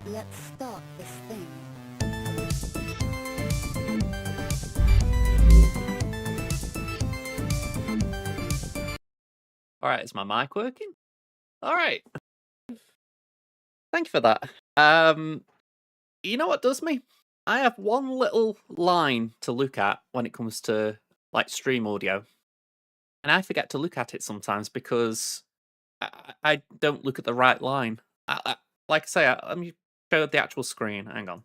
Let's start this thing. Alright, is my mic working? Alright. Thank you for that. You know what does me? I have one little line to look at when it comes to, like, stream audio, and I forget to look at it sometimes because I don't look at the right line. Like I say, let me show the actual screen. Hang on.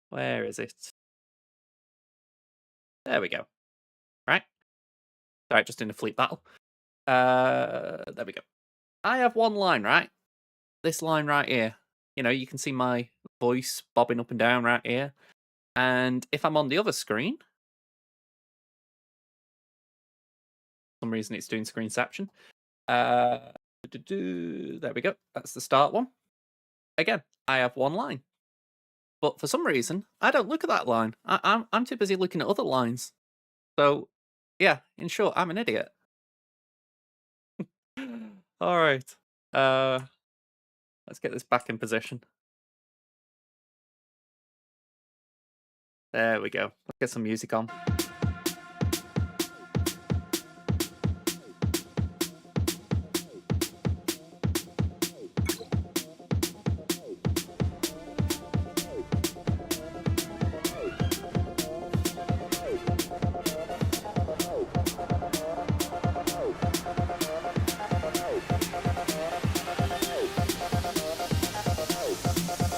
Where is it? There we go. Right? Sorry, just in a fleet battle. There we go. I have one line, right? This line right here. You know, you can see my voice bobbing up and down right here. And if I'm on the other screen, for some reason it's doing screenception. There we go. That's the start one. Again, I have one line. But for some reason, I don't look at that line. I'm too busy looking at other lines. So, yeah, in short, I'm an idiot. All right. Let's get this back in position. There we go. Let's get some music on.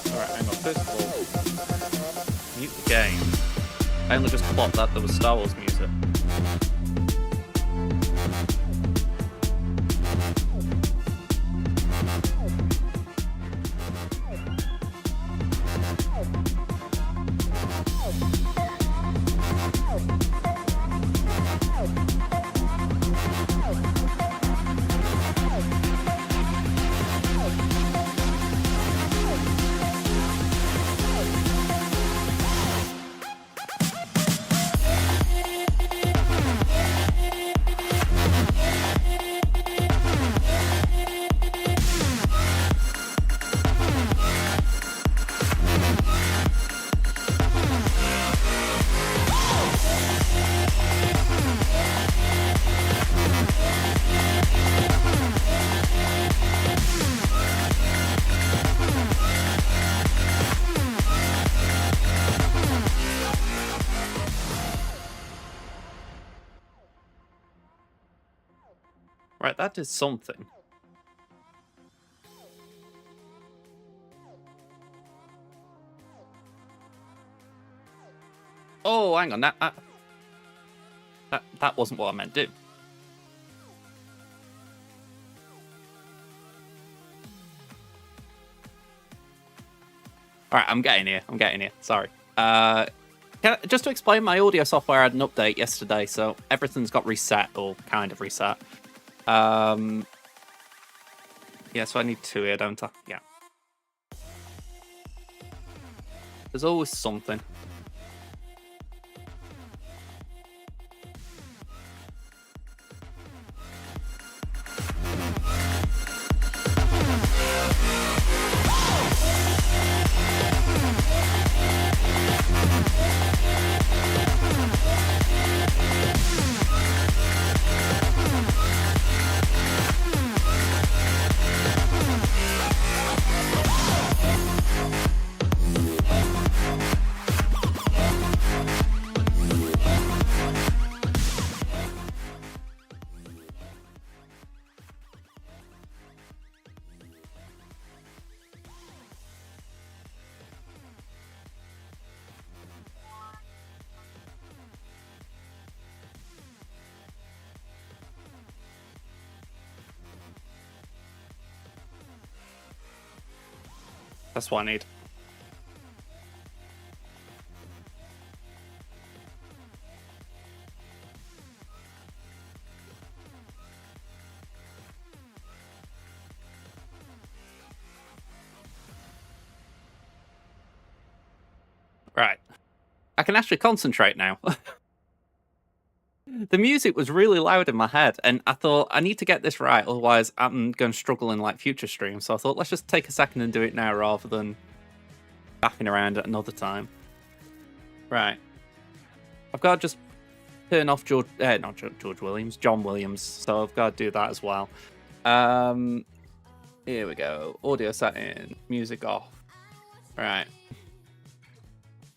Alright, hang on. First of all, mute the game. I only just clocked that there was Star Wars music. Right, that is something. Oh, hang on. That wasn't what I meant to do. Alright, I'm getting here. Sorry. Just to explain, my audio software had an update yesterday, so everything's got reset, or kind of reset. Yeah, so I need two here, don't I? Yeah. There's always something. That's what I need. Right. I can actually concentrate now. The music was really loud in my head, and I thought, I need to get this right, otherwise I'm going to struggle in like future streams. So I thought, let's just take a second and do it now rather than faffing around at another time. Right. I've got to just turn off John Williams. So I've got to do that as well. Here we go. Audio setting, music off. Right.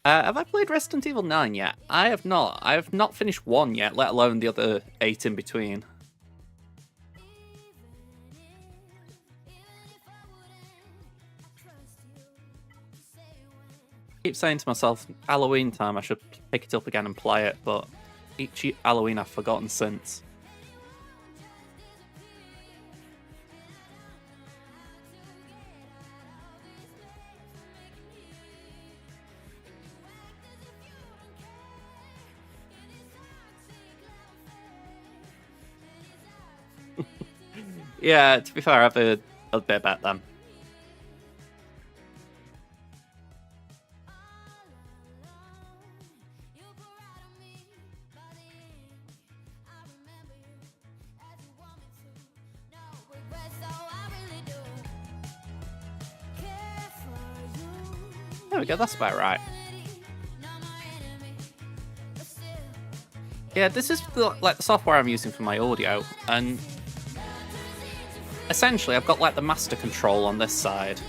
Have I played Resident Evil 9 yet? I have not. I have not finished 1 yet, let alone the other 8 in between. I keep saying to myself, Halloween time, I should pick it up again and play it, but each Halloween I've forgotten since. Yeah, to be fair, I've heard a bit about them. There we go, that's about right. Yeah, this is the software I'm using for my audio, and essentially I've got like the master control on this side.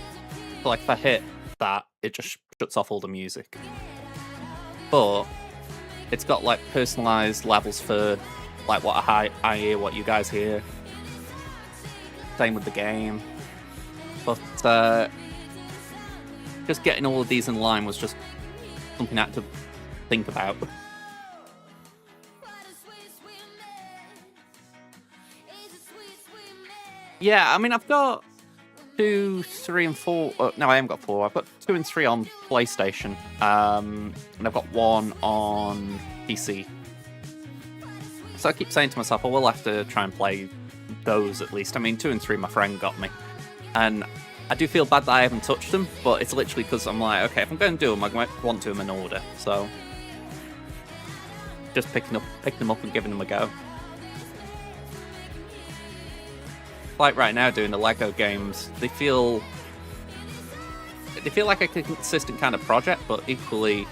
So, like if I hit that, it just shuts off all the music. But it's got like personalized levels for like what I hear, what you guys hear. Same with the game. But just getting all of these in line was just something I had to think about. Yeah, I mean, I've got 2, 3, and 4. No, I haven't got 4. I've got 2 and 3 on PlayStation, and I've got 1 on PC. So I keep saying to myself, I will have to try and play those at least. I mean, 2 and 3, my friend got me, and I do feel bad that I haven't touched them, but it's literally because I'm like, okay, if I'm going to do them, I might want to do them in order. So just picking them up and giving them a go. Like right now doing the Lego games, they feel like a consistent kind of project, but equally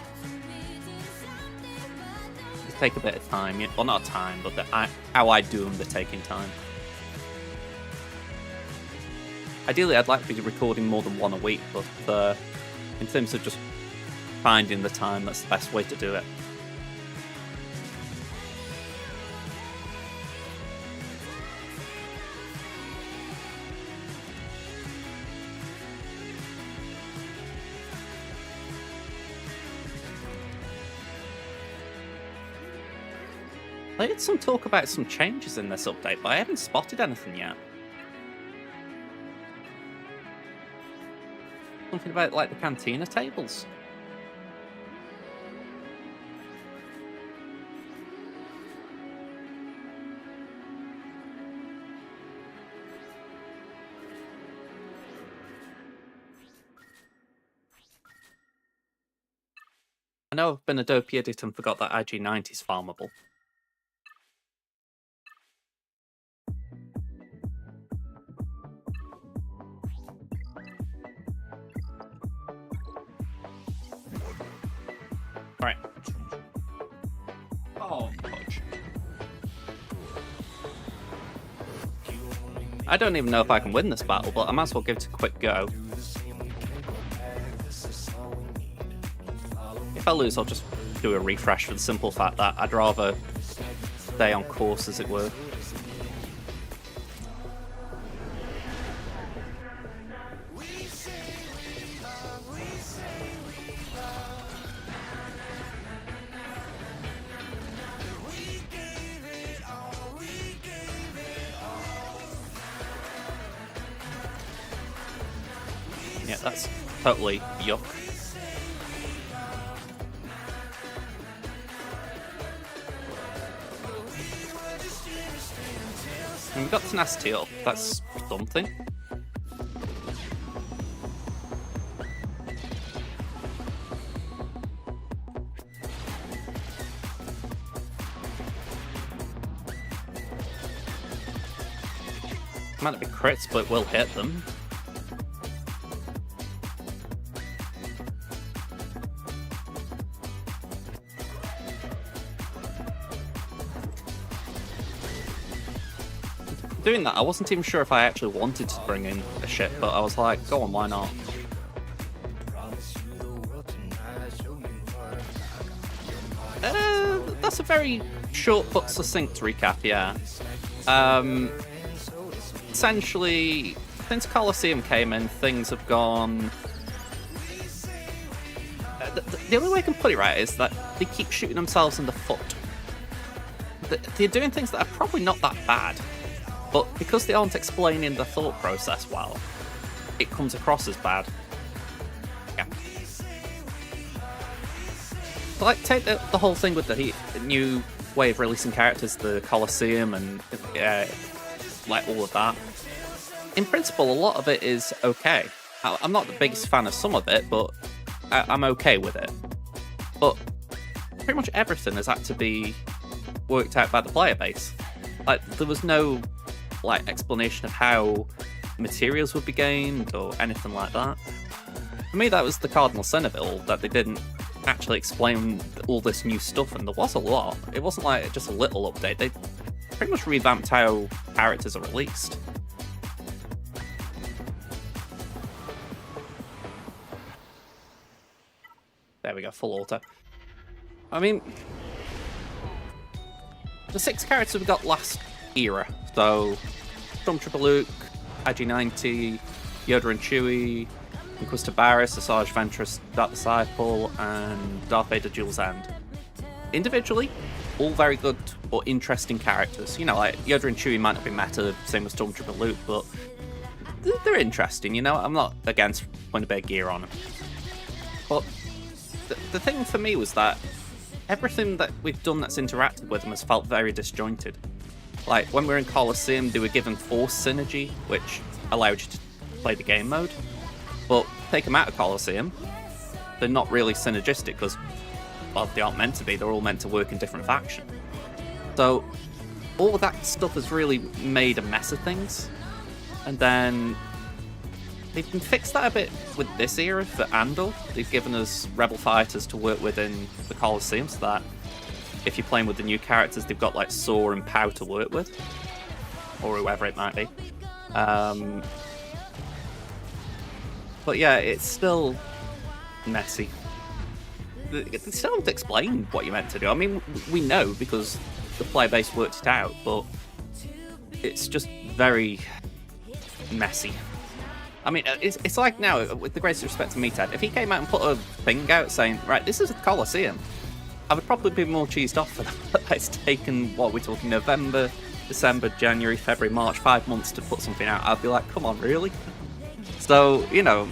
they take a bit of time. Well, not time, but how I do them, they're taking time. Ideally, I'd like to be recording more than 1 a week, but in terms of just finding the time, that's the best way to do it. I heard some talk about some changes in this update, but I haven't spotted anything yet. Something about, like, the cantina tables. I know I've been a dopey idiot and forgot that IG90 is farmable. Right. Oh, fudge. I don't even know if I can win this battle, but I might as well give it a quick go. If I lose, I'll just do a refresh for the simple fact that I'd rather stay on course, as it were. Yeah, that's totally yuck. And we got tenacity up. That's something. might not be crits, but will hit them. Doing that, I wasn't even sure if I actually wanted to bring in a ship, but I was like, go on, why not? That's a very short but succinct recap, yeah. Essentially, since Colosseum came in, things have gone... the only way I can put it right is that they keep shooting themselves in the foot. They're doing things that are probably not that bad, but because they aren't explaining the thought process well, it comes across as bad. Yeah. Like, take the whole thing with the new way of releasing characters, the Colosseum, and like all of that. In principle, a lot of it is okay. I'm not the biggest fan of some of it, but I'm okay with it. But pretty much everything has had to be worked out by the player base. Like, there was no like explanation of how materials would be gained or anything like that. For me, that was the cardinal sin of it all, that they didn't actually explain all this new stuff, and there was a lot. It wasn't like just a little update. They pretty much revamped how characters are released. There we go, full auto. I mean, the 6 characters we got last era, so Stormtrooper Luke, IG-90, Yoda and Chewie, Inquisitor Barriss, Asajj Ventress, Dark Disciple, and Darth Vader Duel's End. Individually, all very good or interesting characters. You know, like Yoda and Chewie might not be meta, same with Stormtrooper Luke, but they're interesting, you know? I'm not against putting a bit of gear on them. But the thing for me was that everything that we've done that's interacted with them has felt very disjointed. Like, when we were in Colosseum, they were given Force synergy, which allowed you to play the game mode. But take them out of Colosseum, they're not really synergistic because, well, they aren't meant to be. They're all meant to work in different factions. So all of that stuff has really made a mess of things. And then they've fixed that a bit with this era for Andor. They've given us Rebel fighters to work with in the Colosseum, so that if you're playing with the new characters, they've got like Saw and Pow to work with, or whoever it might be. But yeah, it's still messy. They still don't explain what you're meant to do. I mean, we know because the player base worked it out, but it's just very messy. I mean, it's like now, with the greatest respect to Meathead, if he came out and put a thing out saying, right, this is a Colosseum, I would probably be more cheesed off for that. It's taken, what, we're talking November, December, January, February, March, 5 months to put something out. I'd be like, come on, really? So, you know,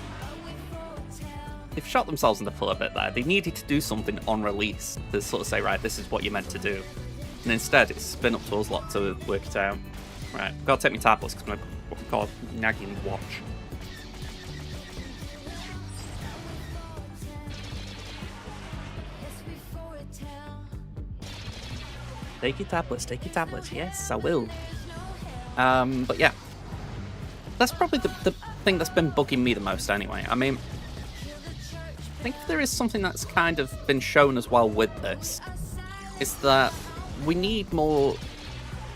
they've shot themselves in the foot a bit there. They needed to do something on release to sort of say, right, this is what you're meant to do. And instead, it's been up to us lot to work it out. Right, gotta take my tablets because my god, nagging watch. Take your tablets, yes, I will. But yeah. That's probably the thing that's been bugging me the most anyway. I mean, I think if there is something that's kind of been shown as well with this, is that we need more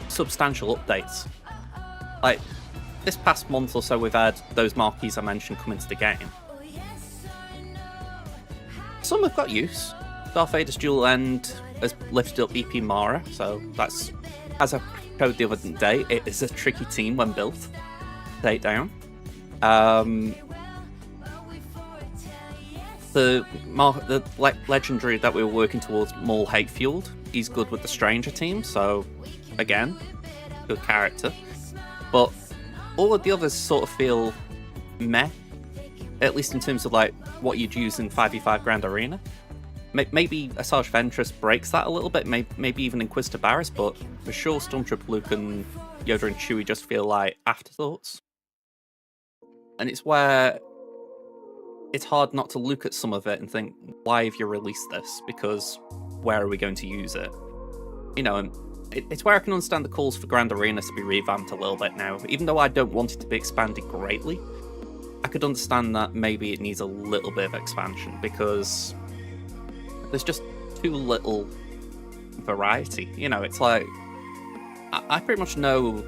substantial updates. Like, this past month or so we've had those marquees I mentioned come into the game. Some have got use. Darth Vader's Duel End has lifted up EP Mara, so that's, as I showed the other day, it is a tricky team when built to take down. The legendary that we were working towards, Maul Hatefield, he's good with the Stranger team, so again, good character. But all of the others sort of feel meh, at least in terms of like what you'd use in 5v5 Grand Arena. Maybe Asajj Ventress breaks that a little bit, maybe even Inquisitor Barriss, but for sure Stormtrooper Luke and Yoda and Chewie just feel like afterthoughts. And it's where it's hard not to look at some of it and think, why have you released this? Because where are we going to use it? You know, and it's where I can understand the calls for Grand Arenas to be revamped a little bit now. Even though I don't want it to be expanded greatly, I could understand that maybe it needs a little bit of expansion because there's just too little variety. You know, it's like I pretty much know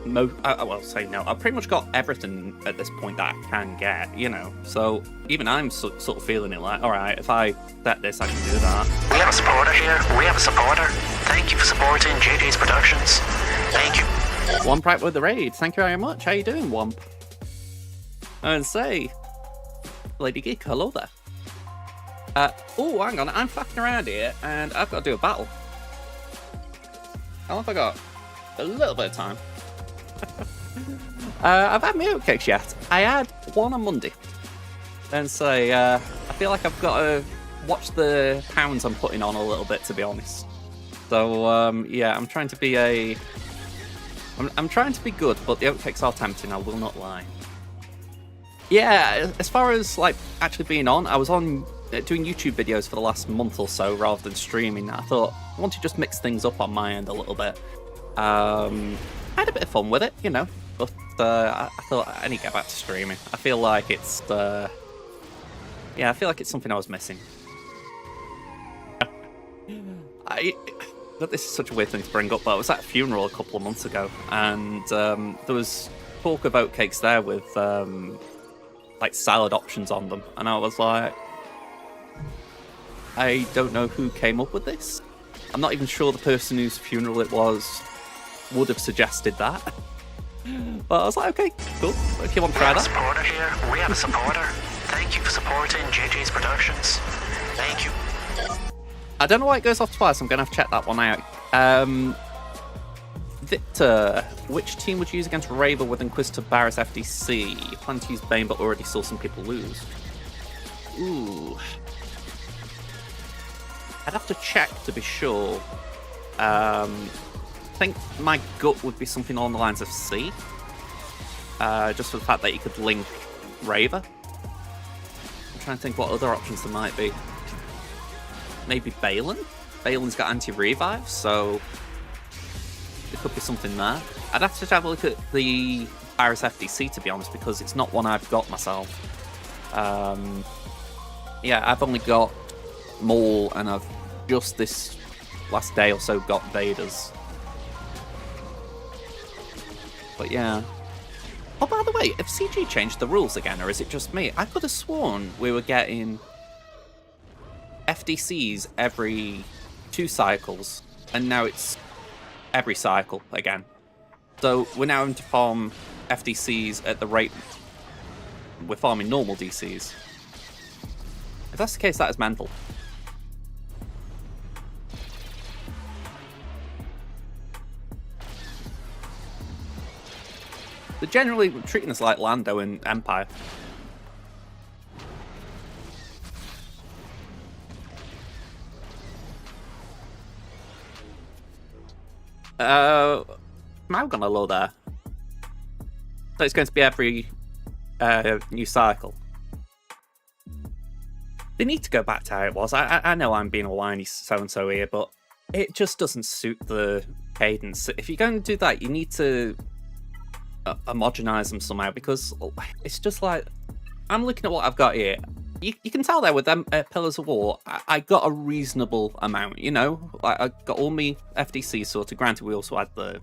I've pretty much got everything at this point that I can get, you know. So even I'm sort of feeling it like, all right, if I set this, I can do that. We have a supporter here. We have a supporter. Thank you for supporting JJ's Productions. Thank you. Womp right with the raid. Thank you very much. How you doing, Womp? And say, Lady Geek, hello there. Oh, hang on, I'm fucking around here, and I've got to do a battle. How long have I got? A little bit of time. I've had my oatcakes yet. I had one on Monday. And say, I feel like I've got to watch the pounds I'm putting on a little bit, to be honest. So, yeah, I'm trying to be I'm trying to be good, but the oatcakes are tempting, I will not lie. Yeah, as far as, like, actually being on, I was on doing YouTube videos for the last month or so rather than streaming. I thought I want to just mix things up on my end a little bit. I had a bit of fun with it, you know, but I thought I need to get back to streaming. I feel like it's, yeah, I feel like it's something I was missing. This is such a weird thing to bring up, but I was at a funeral a couple of months ago, and there was talk of oatcakes there with, like, salad options on them, and I was like, I don't know who came up with this. I'm not even sure the person whose funeral it was would have suggested that. But I was like, okay, cool. If you want to try that. Supporter here. We have a supporter. Thank you for supporting JJ's Productions. Thank you. I don't know why it goes off twice. I'm going to have to check that one out. Victor, which team would you use against Raver with Inquisitor Barris FDC? You plan to use Bane, but already saw some people lose. Ooh. I'd have to check to be sure. I think my gut would be something along the lines of C. Just for the fact that you could link Raver. I'm trying to think what other options there might be. Maybe Balin? Balin's got anti-revive, so there could be something there. I'd have to have a look at the Iris FDC, to be honest, because it's not one I've got myself. Yeah, I've only got Maul, and I've just this last day or so got Vader's. But yeah. Oh, by the way, have CG changed the rules again, or is it just me? I could have sworn we were getting FDCs every 2 cycles, and now it's every cycle again. So we're now having to farm FDCs at the rate we're farming normal DCs. If that's the case, that is mental. They're generally treating us like Lando in Empire. Am gonna load there? So it's going to be every new cycle. They need to go back to how it was. I know I'm being a whiny so-and-so here, but it just doesn't suit the cadence. If you're going to do that, you need to homogenize them somehow, because it's just like, I'm looking at what I've got here. You can tell there with them Pillars of War, I got a reasonable amount, you know? Like, I got all my FDC sorted. Granted, we also had the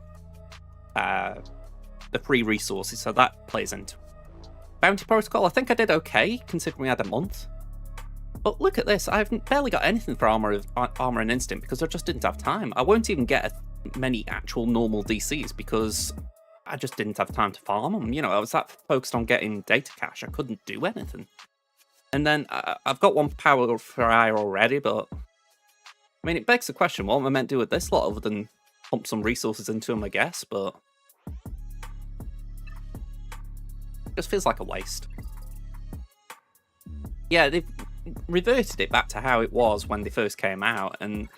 free resources, so that plays into Bounty Protocol. I think I did okay, considering we had a month. But look at this, I've barely got anything for Armor and Instinct, because I just didn't have time. I won't even get many actual normal DCs, because I just didn't have time to farm them. You know, I was that focused on getting data cache, I couldn't do anything. And then I've got one power for Ire already, but I mean, it begs the question, what am I meant to do with this lot other than pump some resources into them, I guess, but it just feels like a waste. Yeah, they've reverted it back to how it was when they first came out, and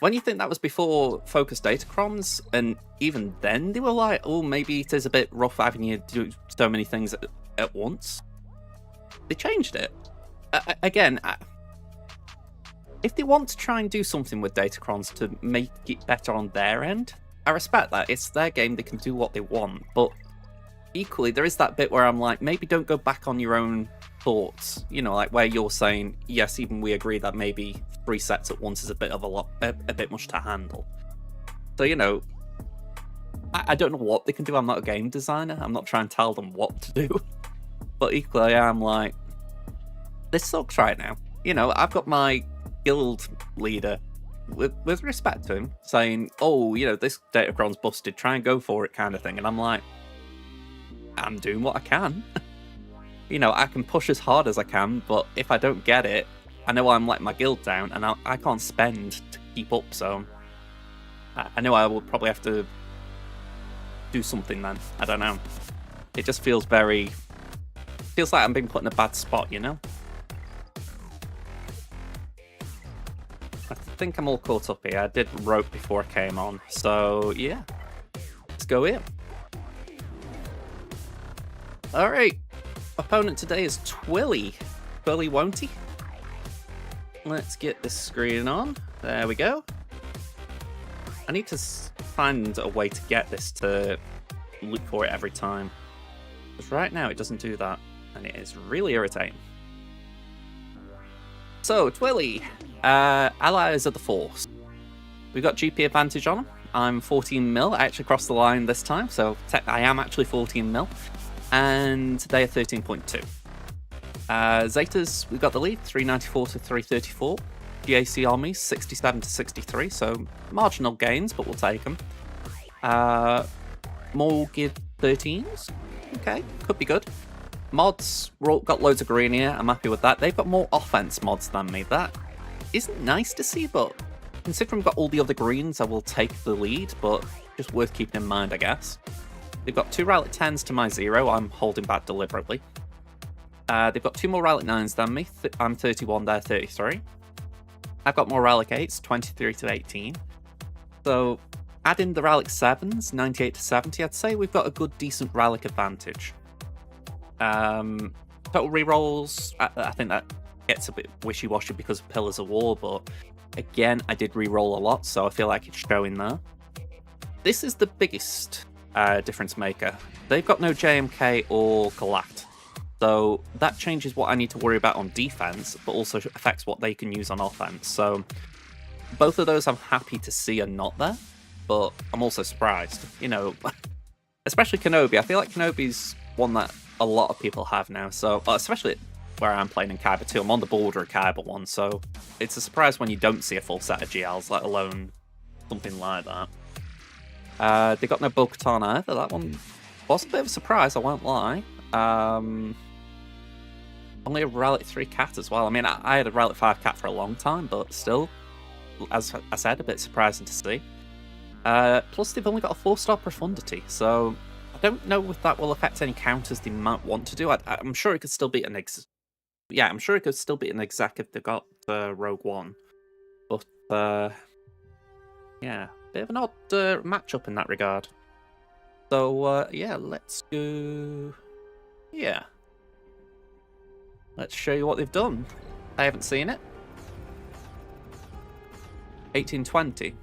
when you think that was before Focus Datacrons, and even then they were like, oh, maybe it is a bit rough having you do so many things at once. They changed it. Again, if they want to try and do something with Datacrons to make it better on their end, I respect that. It's their game, they can do what they want. But equally, there is that bit where I'm like, maybe don't go back on your own thoughts. You know, like where you're saying, yes, even we agree that maybe 3 sets at once is a bit of a bit much to handle. So, you know, I don't know what they can do. I'm not a game designer. I'm not trying to tell them what to do. But equally, I'm like, this sucks right now. You know, I've got my guild leader, with respect to him, saying, oh, you know, this Datacron's busted, try and go for it kind of thing. And I'm like, I'm doing what I can. You know, I can push as hard as I can, but if I don't get it, I know I'm letting my guild down, and I can't spend to keep up, so I know I will probably have to do something then. I don't know. It just feels like I'm being put in a bad spot, you know? I think I'm all caught up here. I did rope before I came on, so yeah. Let's go in. Alright. Opponent today is Twilly. Twilly, won't he? Let's get this screen on. There we go. I need to find a way to get this to look for it every time. Because right now it doesn't do that, and it is really irritating. So, Twilly. Allies of the Force. We've got GP advantage on them. I'm 14 mil. I actually crossed the line this time, so I am actually 14 mil. And they are 13.2. Zetas, we've got the lead, 394 to 334. GAC armies, 67 to 63, so marginal gains, but we'll take them. More geared 13s. Okay, could be good. Mods, got loads of green here. I'm happy with that. They've got more offense mods than me. That isn't nice to see, but considering we've got all the other greens, I will take the lead, but just worth keeping in mind, I guess. They've got 2 Relic 10s to my 0. I'm holding back deliberately. They've got 2 more Relic 9s than me. I'm 31, they're 33. I've got more Relic 8s, 23 to 18. So, add in the Relic 7s, 98 to 70, I'd say we've got a good, decent Relic advantage. Total rerolls, I think that gets a bit wishy-washy because of Pillars of War, but again, I did reroll a lot, so I feel like it's showing there. This is the biggest difference maker. They've got no JMK or Galact, so that changes what I need to worry about on defense, but also affects what they can use on offense. So both of those I'm happy to see are not there, but I'm also surprised. You know, especially Kenobi. I feel like Kenobi's one that a lot of people have now, so especially where I'm playing in Kyber 2. I'm on the border of Kyber 1, so it's a surprise when you don't see a full set of GLs, let alone something like that. They got no Bo-Katan either. That one was a bit of a surprise, I won't lie. Only a Relic 3 Cat as well. I mean, I had a Relic 5 Cat for a long time, but still, as I said, a bit surprising to see. Plus, they've only got a 4-star Profundity, so I don't know if that will affect any counters they might want to do. I'm sure it could still beat an Yeah, I'm sure it could still beat an exec if they got Rogue One. But, yeah, bit of an odd matchup in that regard. So, yeah, let's go... Yeah. Let's show you what they've done. I haven't seen it. 1820.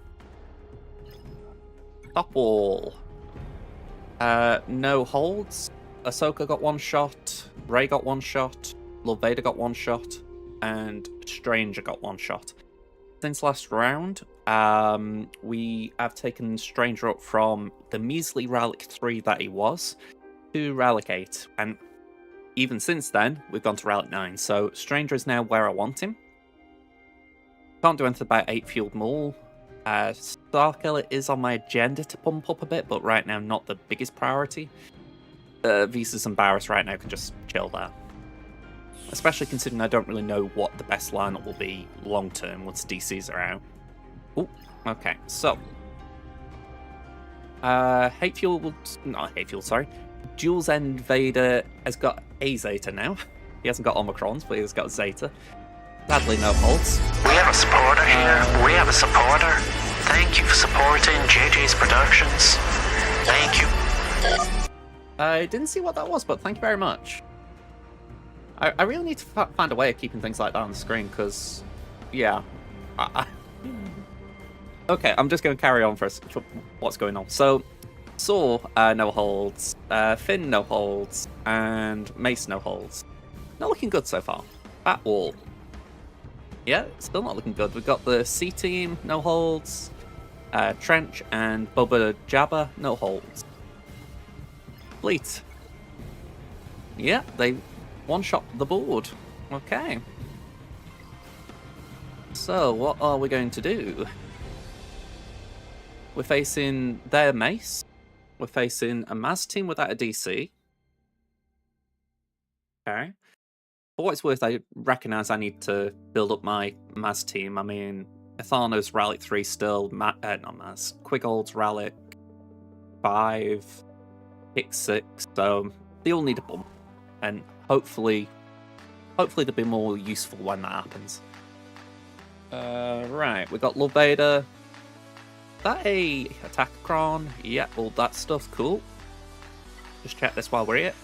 Top wall. No holds. Ahsoka got 1 shot. Rey got 1 shot. Lord Vader got 1 shot. And Stranger got 1 shot. Since last round, we have taken Stranger up from the measly Relic 3 that he was to Relic 8. And even since then, we've gone to Relic 9. So Stranger is now where I want him. Can't do anything about 8 Fueled Maul. Starkiller is on my agenda to pump up a bit, but right now not the biggest priority. Visas and Barris right now can just chill there. Especially considering I don't really know what the best lineup will be long term once DCs are out. Oh, okay, so. Hate Fuel, not Hate Fuel, sorry. Jules End Vader has got a Zeta now. He hasn't got Omicrons, but he's got Zeta. Sadly, no holds. We have a supporter here. We have a supporter. Thank you for supporting JJ's Productions. Thank you. I didn't see what that was, but thank you very much. I really need to find a way of keeping things like that on the screen, because, yeah, Okay, I'm just going to carry on for what's going on. So, Saw, no holds, Finn, no holds, and Mace, no holds. Not looking good so far. At all. Yeah, still not looking good. We've got the C team, no holds, Trench and Bubba Jabba, no holds. Fleet. Yeah, they one-shot the board. Okay. So, what are we going to do? We're facing their Mace. We're facing a Maz team without a DC. Okay. For what it's worth, I recognise I need to build up my Maz team. I mean, Ethano's Relic 3 still, not Maz. Quigold's Relic 5, Pick 6, so they all need a bump. And hopefully they'll be more useful when that happens. Right, we got Love Vader. That a Attackron? Yeah, all that stuff, cool. Just check this while we're here.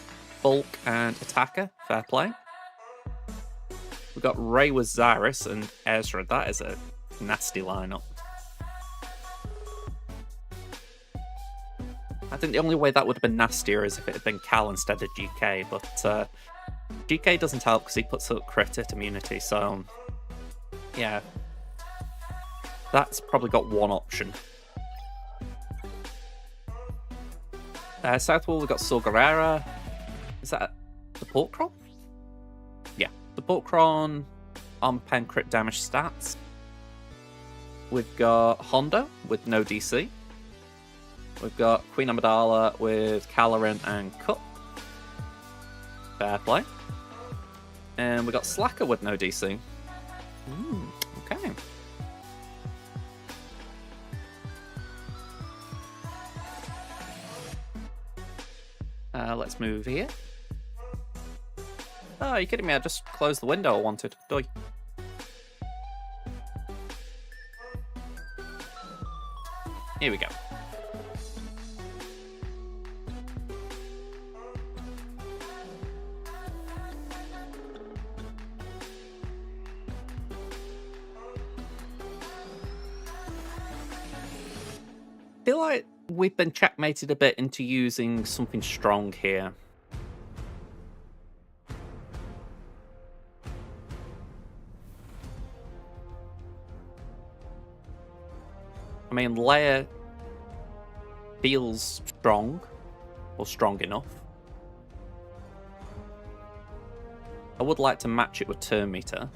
Bulk and Attacker, fair play. We've got Rey with Zarus and Ezra. That is a nasty lineup. I think the only way that would have been nastier is if it had been Cal instead of GK, but GK doesn't help because he puts up crit immunity, so yeah. That's probably got one option. Southwall, we've got Saw Gerrera. Is that the Porkron? Yeah, the Porkron, Armor Pen crit damage stats. We've got Hondo with no DC. We've got Queen Amidala with Caloran and Cup. Fair play. And we've got Slacker with no DC. Okay. Let's move here. Oh, are you kidding me? I just closed the window I wanted. Doy. Here we go. I feel like we've been checkmated a bit into using something strong here. I mean, Leia feels strong, or strong enough. I would like to match it with turn meter.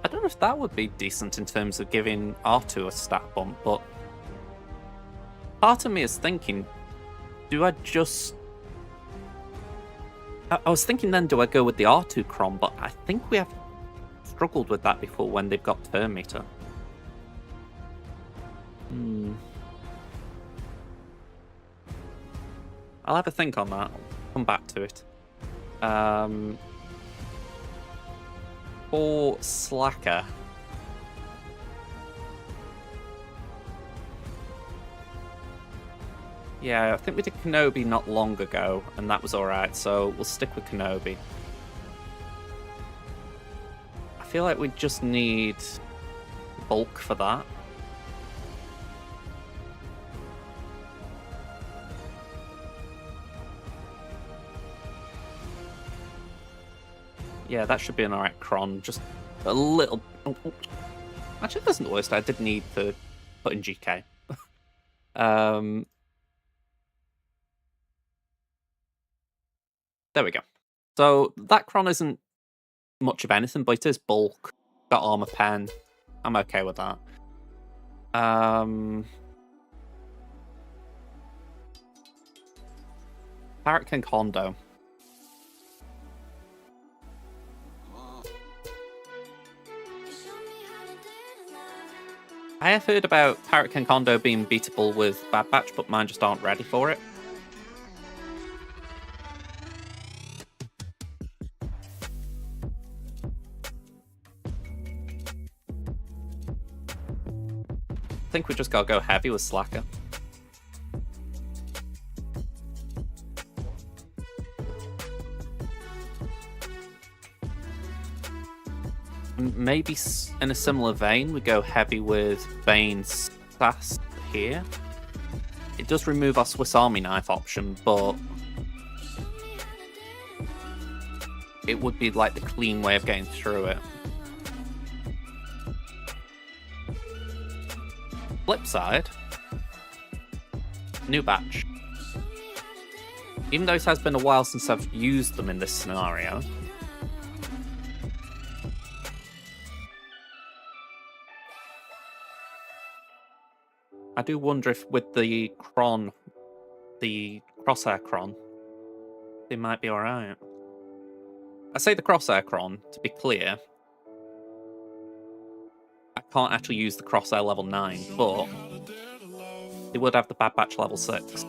I don't know if that would be decent in terms of giving R2 a stat bump, but part of me is thinking, do I just... I was thinking then, do I go with the R2 Crom, but I think we have struggled with that before when they've got turn meter. I'll have a think on that. I'll come back to it. For Slacker. Yeah, I think we did Kenobi not long ago, and that was alright, so we'll stick with Kenobi. I feel like we just need bulk for that. Yeah, that should be an alright cron. Just a little... Oh. Actually, it wasn't the worst. I did need to put in GK. There we go. So, that cron isn't much of anything, but it is bulk. Got armor pen. I'm okay with that. Parrot King Hondo. I have heard about Parrot King Hondo being beatable with Bad Batch, but mine just aren't ready for it. think we just gotta go heavy with Slacker. Maybe in a similar vein, we go heavy with Bane's Sass here. It does remove our Swiss Army knife option, but it would be like the clean way of getting through it. Flip side, new batch. Even though it has been a while since I've used them in this scenario, I do wonder if with the Cron, the Crosshair Cron, they might be alright. I say the Crosshair Cron, to be clear. I can't actually use the Crosshair level 9, but they would have the Bad Batch level 6.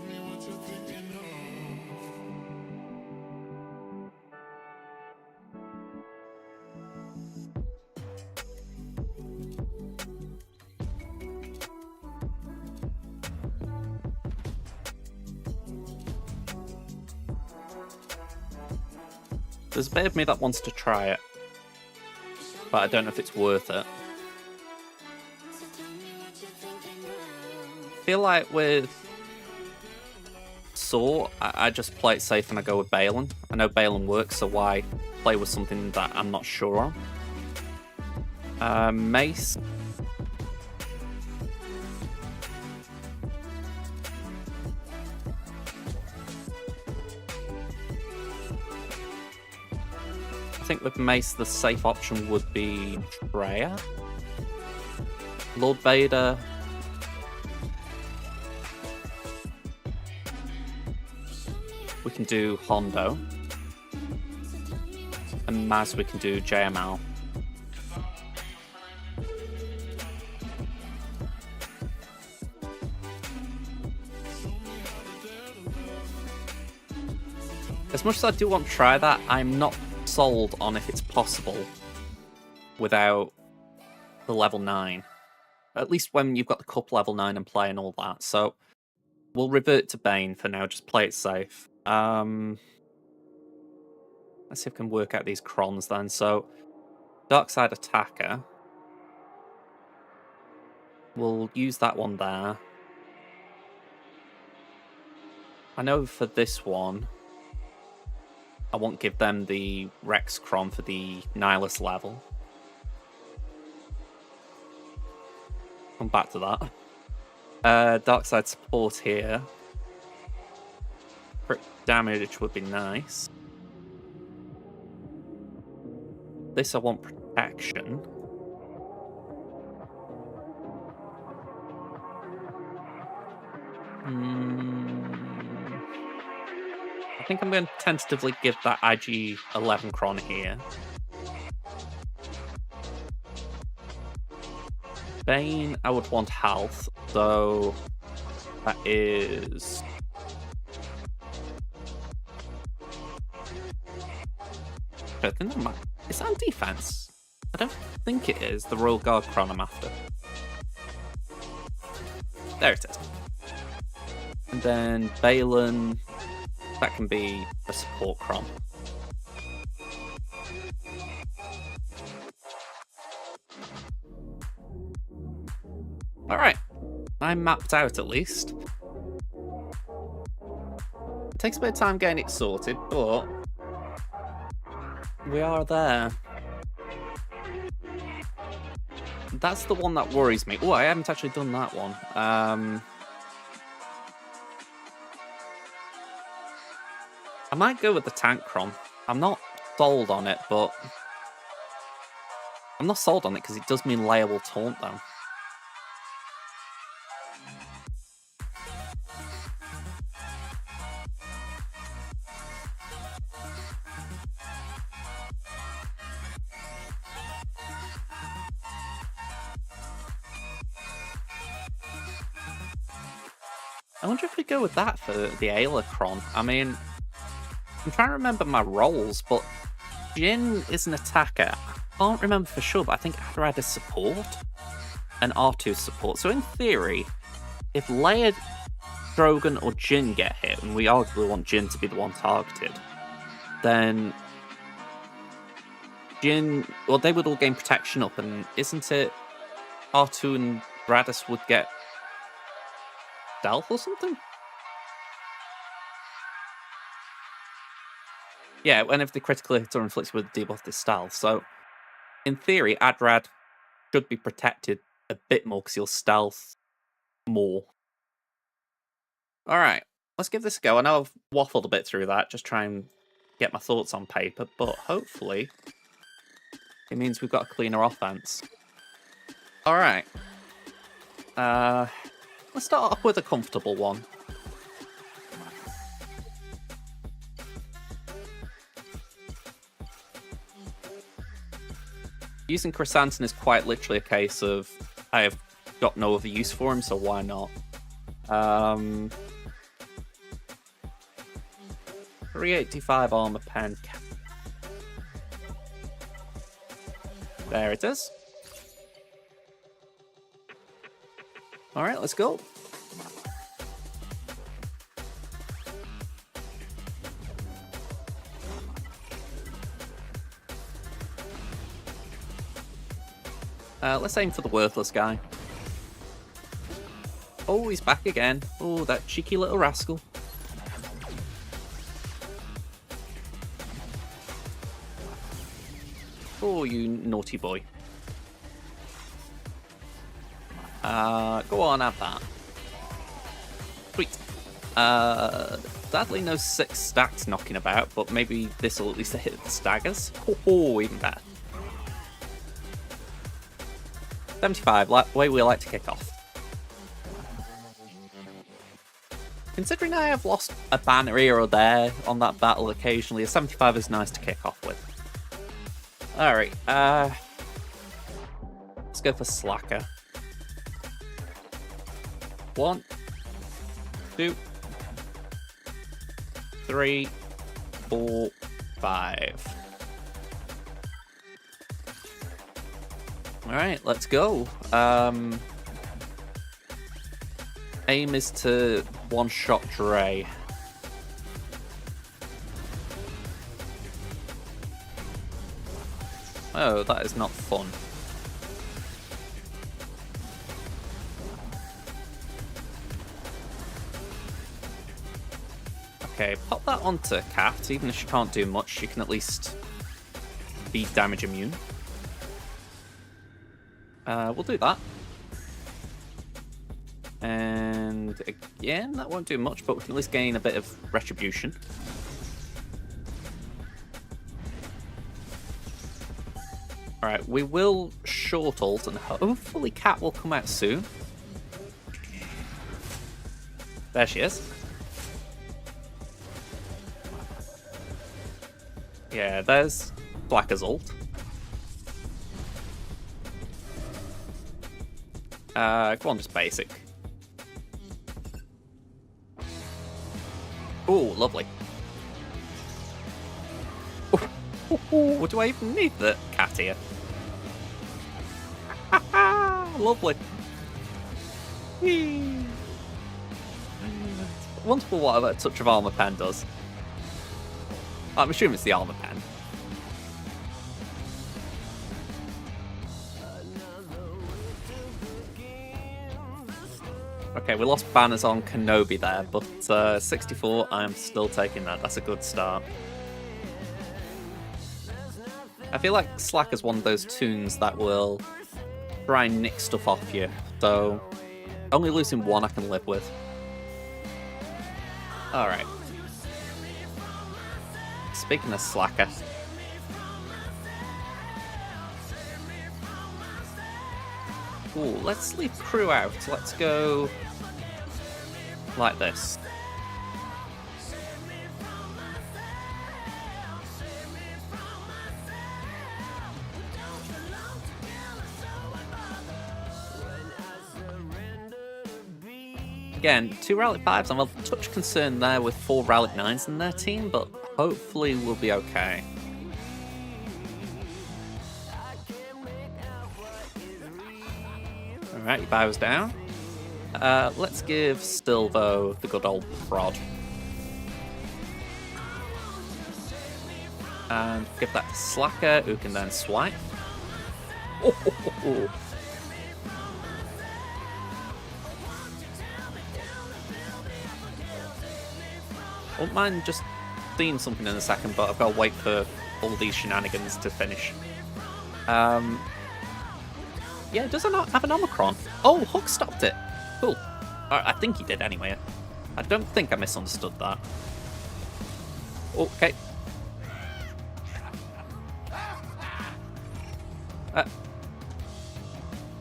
There's a bit of me that wants to try it, but I don't know if it's worth it. I feel like with Saw, I just play it safe and I go with Balin. I know Balin works, so why play with something that I'm not sure on? Mace. I think with Mace, the safe option would be Freya. Lord Vader. We can do Hondo. And Maz, we can do JML. As much as I do want to try that, I'm not sold on if it's possible without the level 9. At least when you've got the cup level 9 and play and all that. So we'll revert to Bane for now, just play it safe. Let's see if I can work out these crons then. So Darkside Attacker. We'll use that one there. I know for this one, I won't give them the Rex Cron for the Nihilus level. Come back to that. Darkside support here. Crit damage would be nice. This I want protection. I think I'm going to tentatively give that IG 11 Cron here. Bane, I would want health, so that is... I think that might... Is that on defense? I don't think it is, the Royal Guard Cron I'm after. There it is. And then Balin, that can be a support Cron. Alright, I'm mapped out at least. It takes a bit of time getting it sorted, but we are there. That's the one that worries me. Oh, I haven't actually done that one. I might go with the tank Cron. I'm not sold on it, but I'm not sold on it because it does mean Leia will taunt them. I wonder if we go with that for the Ayla Cron. I mean, I'm trying to remember my roles, but Jin is an attacker. I can't remember for sure, but I think I either had a support. and R2 support. So in theory, if Leia, Drogon, or Jin get hit, and we arguably want Jin to be the one targeted, then Jin, well, they would all gain protection up, and isn't it R2 and Radis would get stealth or something? Yeah, whenever the critical hit or inflicts with debuff this stealth. So, in theory, Adrad should be protected a bit more because he'll stealth more. Alright, let's give this a go. I know I've waffled a bit through that, just try and get my thoughts on paper, but hopefully it means we've got a cleaner offense. Alright. Let's start off with a comfortable one. Using Chrysanthemum is quite literally a case of I have got no other use for him, so why not? 385 armor pen. There it is. Alright, let's go. Let's aim for the worthless guy. Oh, he's back again. Oh, that cheeky little rascal. Oh, you naughty boy. Go on, have that. Sweet. Sadly, no 6 stacks knocking about, but maybe this will at least hit the staggers. Oh, even better. 75, the way we like to kick off. Considering I have lost a banner here or there on that battle occasionally, a 75 is nice to kick off with. Alright, let's go for Slacker. 1, 2, 3, 4, 5. Alright, let's go. Aim is to one-shot Dre. Oh, that is not fun. Okay, pop that onto Cat. Even if she can't do much, she can at least be damage immune. We'll do that. And again, that won't do much, but we can at least gain a bit of retribution. Alright, we will short ult, and hopefully Cat will come out soon. There she is. Yeah, there's Blacker's ult. Go on, just basic. Oh, lovely. Oh, do I even need the Cat here? Lovely. Whee. Wonderful what a touch of armor pen does. I'm assuming it's the armor pen. Okay, we lost banners on Kenobi there, but 64, I'm still taking that. That's a good start. I feel like Slack is one of those tunes that will try and nick stuff off you, so only losing one I can live with. Alright. Speaking of Slacker. Ooh, let's leave crew out. Let's go like this. Again, 2 Relic 5s. I'm a touch concerned there with 4 Relic 9s in their team, but hopefully we'll be okay. Alright, he bows down. Let's give Stilvo the good old prod. And give that to Slacker, who can then swipe. Oh. Won't mind just seeing something in a second, but I've got to wait for all these shenanigans to finish. Yeah, does it not have an Omicron? Oh, Hook stopped it. Cool. I think he did anyway. I don't think I misunderstood that. Okay.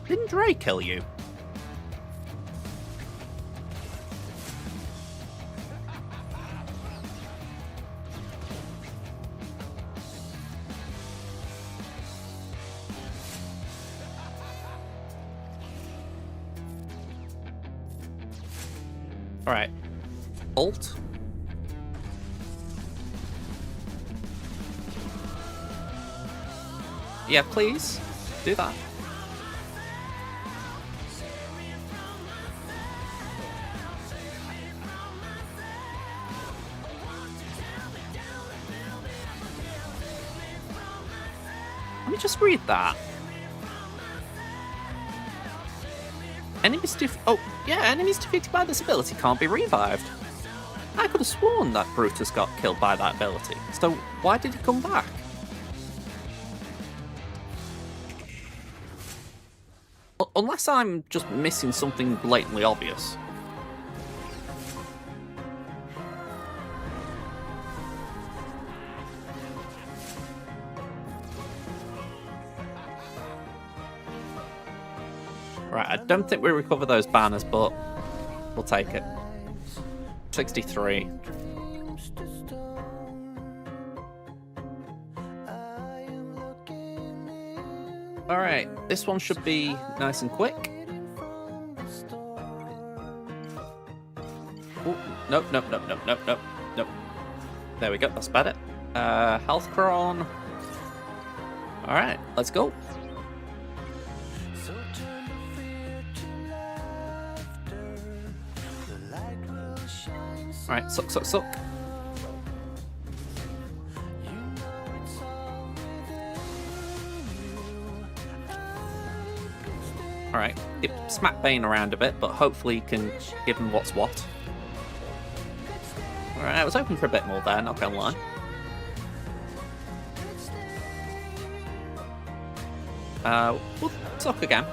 Didn't Dre kill you? Alright. Ult. Yeah, please. Do that. Let me just read that. Enemies enemies defeated by this ability can't be revived. I could have sworn that Brutus got killed by that ability, so why did he come back? Unless I'm just missing something blatantly obvious. Right, I don't think we recover those banners, but we'll take it. 63. Alright, this one should be nice and quick. Ooh, nope. There we go, that's better. Health Cron. Alright, let's go. Alright, suck. Alright, smack Bane around a bit, but hopefully you can give him what's what. Alright, I was hoping for a bit more there, not gonna lie. We'll suck again.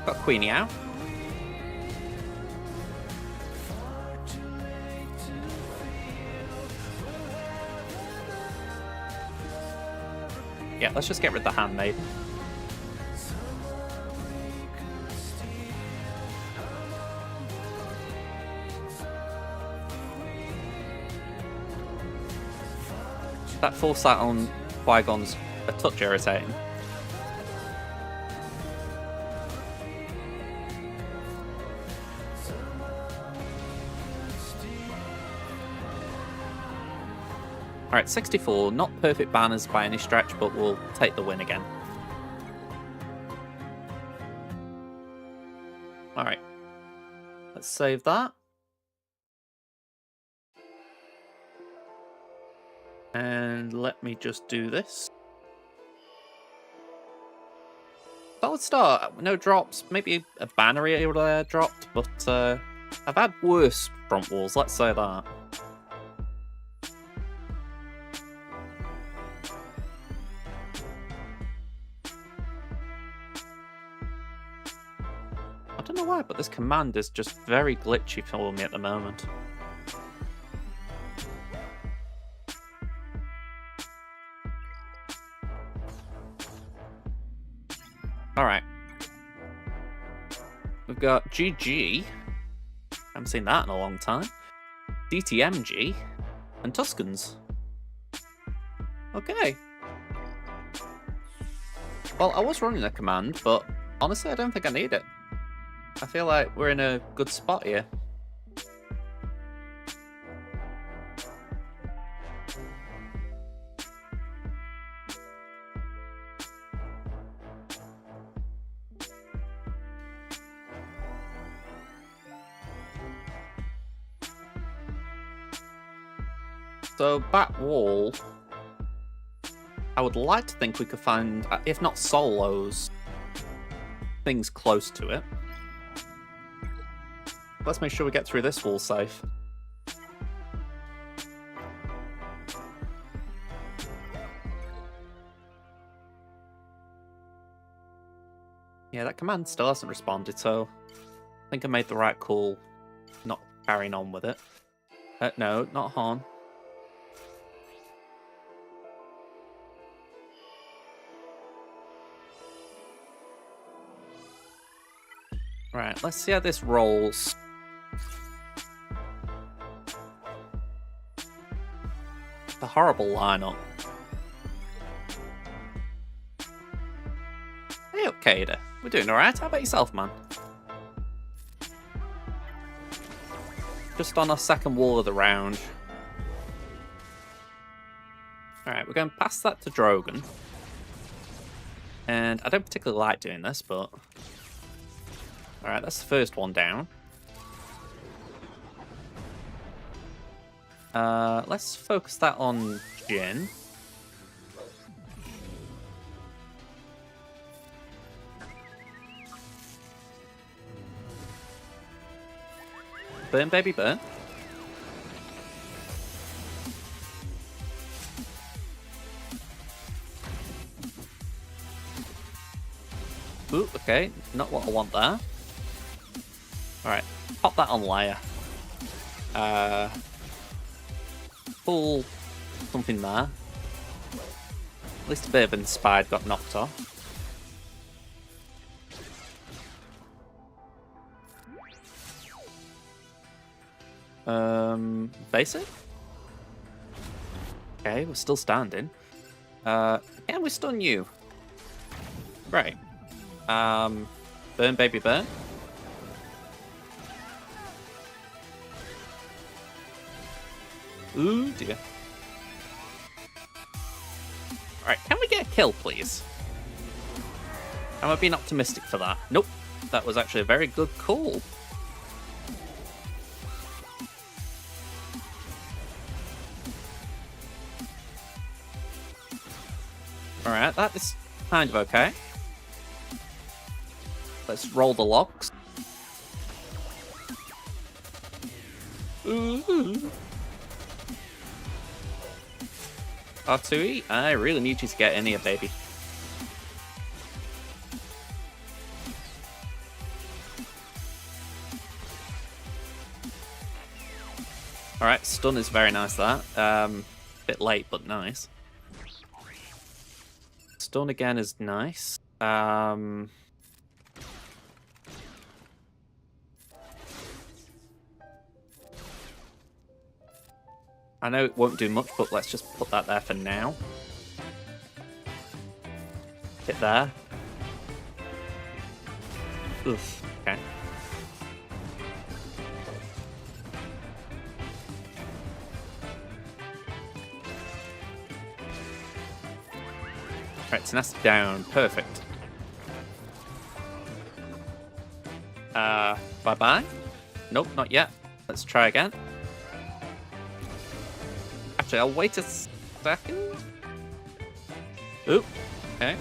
Got Queenie out. Yeah, let's just get rid of the handmaid. That foresight on Qui-Gon's a touch irritating. Alright, 64. Not perfect banners by any stretch, but we'll take the win again. Alright. Let's save that. And let me just do this. Solid start. No drops. Maybe a banner here dropped, but I've had worse front walls, let's say that. I don't know why, but this command is just very glitchy for me at the moment. Alright. We've got GG. Haven't seen that in a long time. DTMG. And Tuscans. Okay. Well, I was running a command, but honestly, I don't think I need it. I feel like we're in a good spot here. So, back wall. I would like to think we could find, if not solos, things close to it. Let's make sure we get through this wall safe. Yeah, that command still hasn't responded, so I think I made the right call not carrying on with it. No, not Horn. Right, let's see how this rolls. The horrible lineup. Hey, Okada. We're doing alright. How about yourself, man? Just on our second wall of the round. Alright, we're going past that to Drogon. And I don't particularly like doing this, but... Alright, that's the first one down. Let's focus that on Jin. Burn, baby, burn. Ooh, okay, not what I want there. Alright, pop that on Leia. Pull something there. At least a bit of Inspired got knocked off. Basic? Okay, we're still standing. Can we stun you? Great. Burn, baby, burn. Ooh, dear. Alright, can we get a kill, please? Am I being optimistic for that? Nope. That was actually a very good call. Alright, that is kind of okay. Let's roll the logs. Ooh. R2E, I really need you to get in here, baby. Alright, stun is very nice, that. Bit late, but nice. Stun again is nice. I know it won't do much, but let's just put that there for now. Hit there. Oof, okay. Right, Tenacity down. Perfect. Bye-bye? Nope, not yet. Let's try again. Actually, I'll wait a second. Oop. Okay.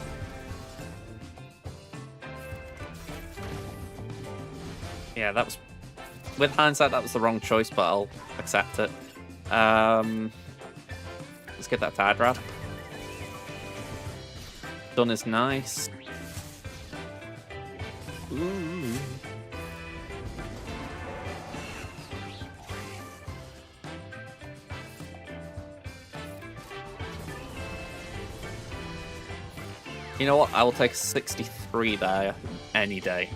Yeah, that was... With hindsight, that was the wrong choice, but I'll accept it. Let's get that tide wrap. Done is nice. Ooh. You know what? I will take 63 there any day.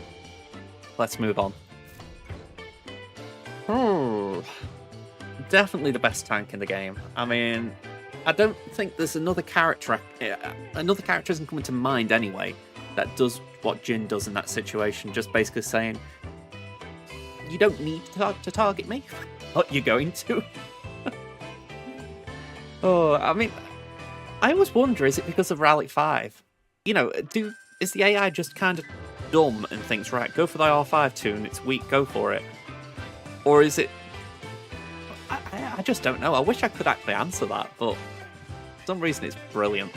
Let's move on. Definitely the best tank in the game. I mean, I don't think there's another character isn't coming to mind anyway that does what Jin does in that situation. Just basically saying, you don't need to target me, but you're going to. Oh, I mean, I always wonder, is it because of Relic 5? You know, is the AI just kind of dumb and thinks, right, go for the R5 tune, it's weak, go for it? Or is it... I I just don't know. I wish I could actually answer that, but for some reason it's brilliant.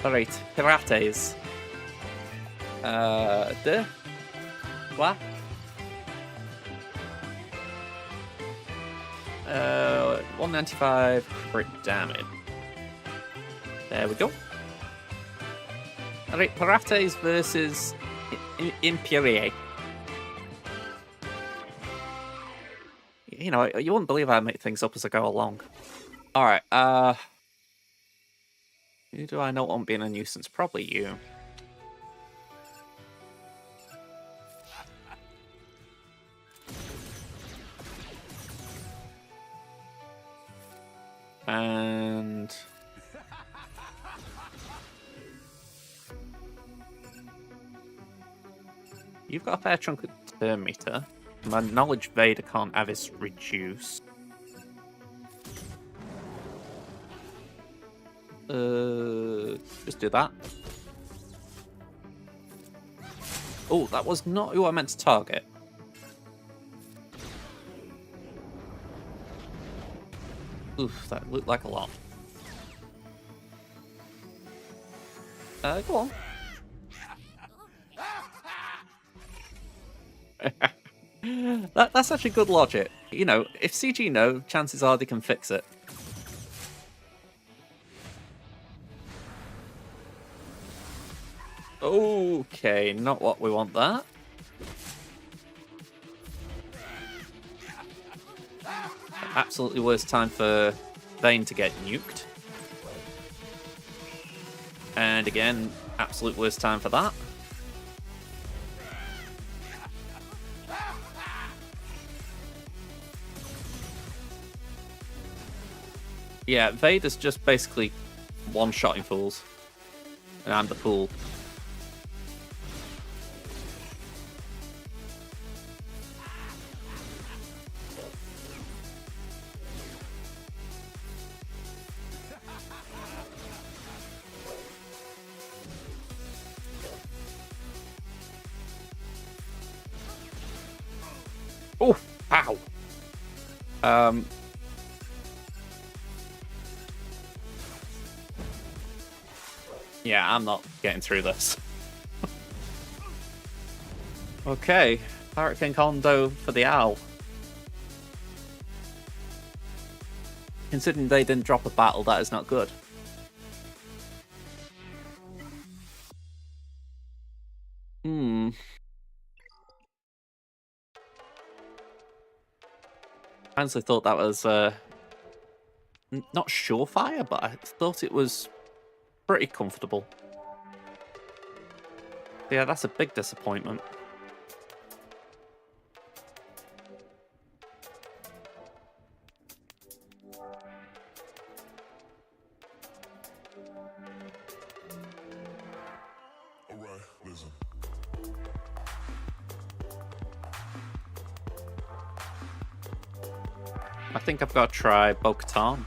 Alright, Pirates. What? 195 crit damage. There we go. Alright, Pirates versus Imperie. You know, you wouldn't believe I make things up as I go along. Alright, who do I know won't be a nuisance? Probably you. And... you've got a fair chunk of turn meter. My knowledge Vader can't have is reduced. Just do that. Oh, that was not who I meant to target. Oof, that looked like a lot. Go on. That's actually good logic. You know, if CG know, chances are they can fix it. Okay, not what we want there. Absolutely worst time for Vayne to get nuked. And again, absolute worst time for that. Yeah, Vader's just basically one-shotting fools. And I'm the fool. Oh, ow. Yeah, I'm not getting through this. Okay, Pirate King Hondo for the owl. Considering they didn't drop a battle, that is not good. I honestly thought that was not surefire, but I thought it was pretty comfortable. Yeah, that's a big disappointment. Alright, listen. I think I've got to try Bo-Katan.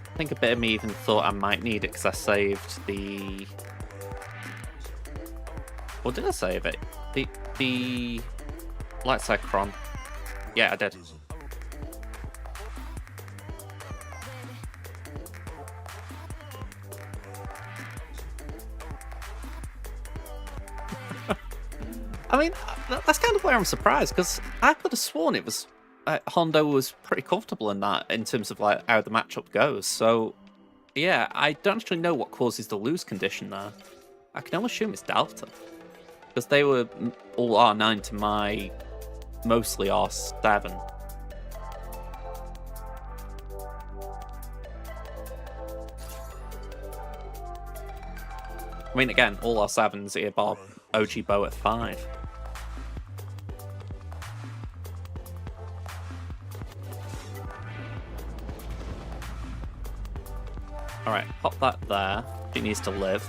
I think a bit of me even thought I might need it because I saved the... Or did I save it? The light side cron. Yeah, I did. I mean, that's kind of where I'm surprised, because I could have sworn it was Hondo was pretty comfortable in that, in terms of like how the matchup goes. So, yeah, I don't actually know what causes the lose condition there. I can only assume it's Delta, because they were all R9 to my mostly R7. I mean, again, all R7s here, bar OG Bow at 5. Alright, pop that there. She needs to live.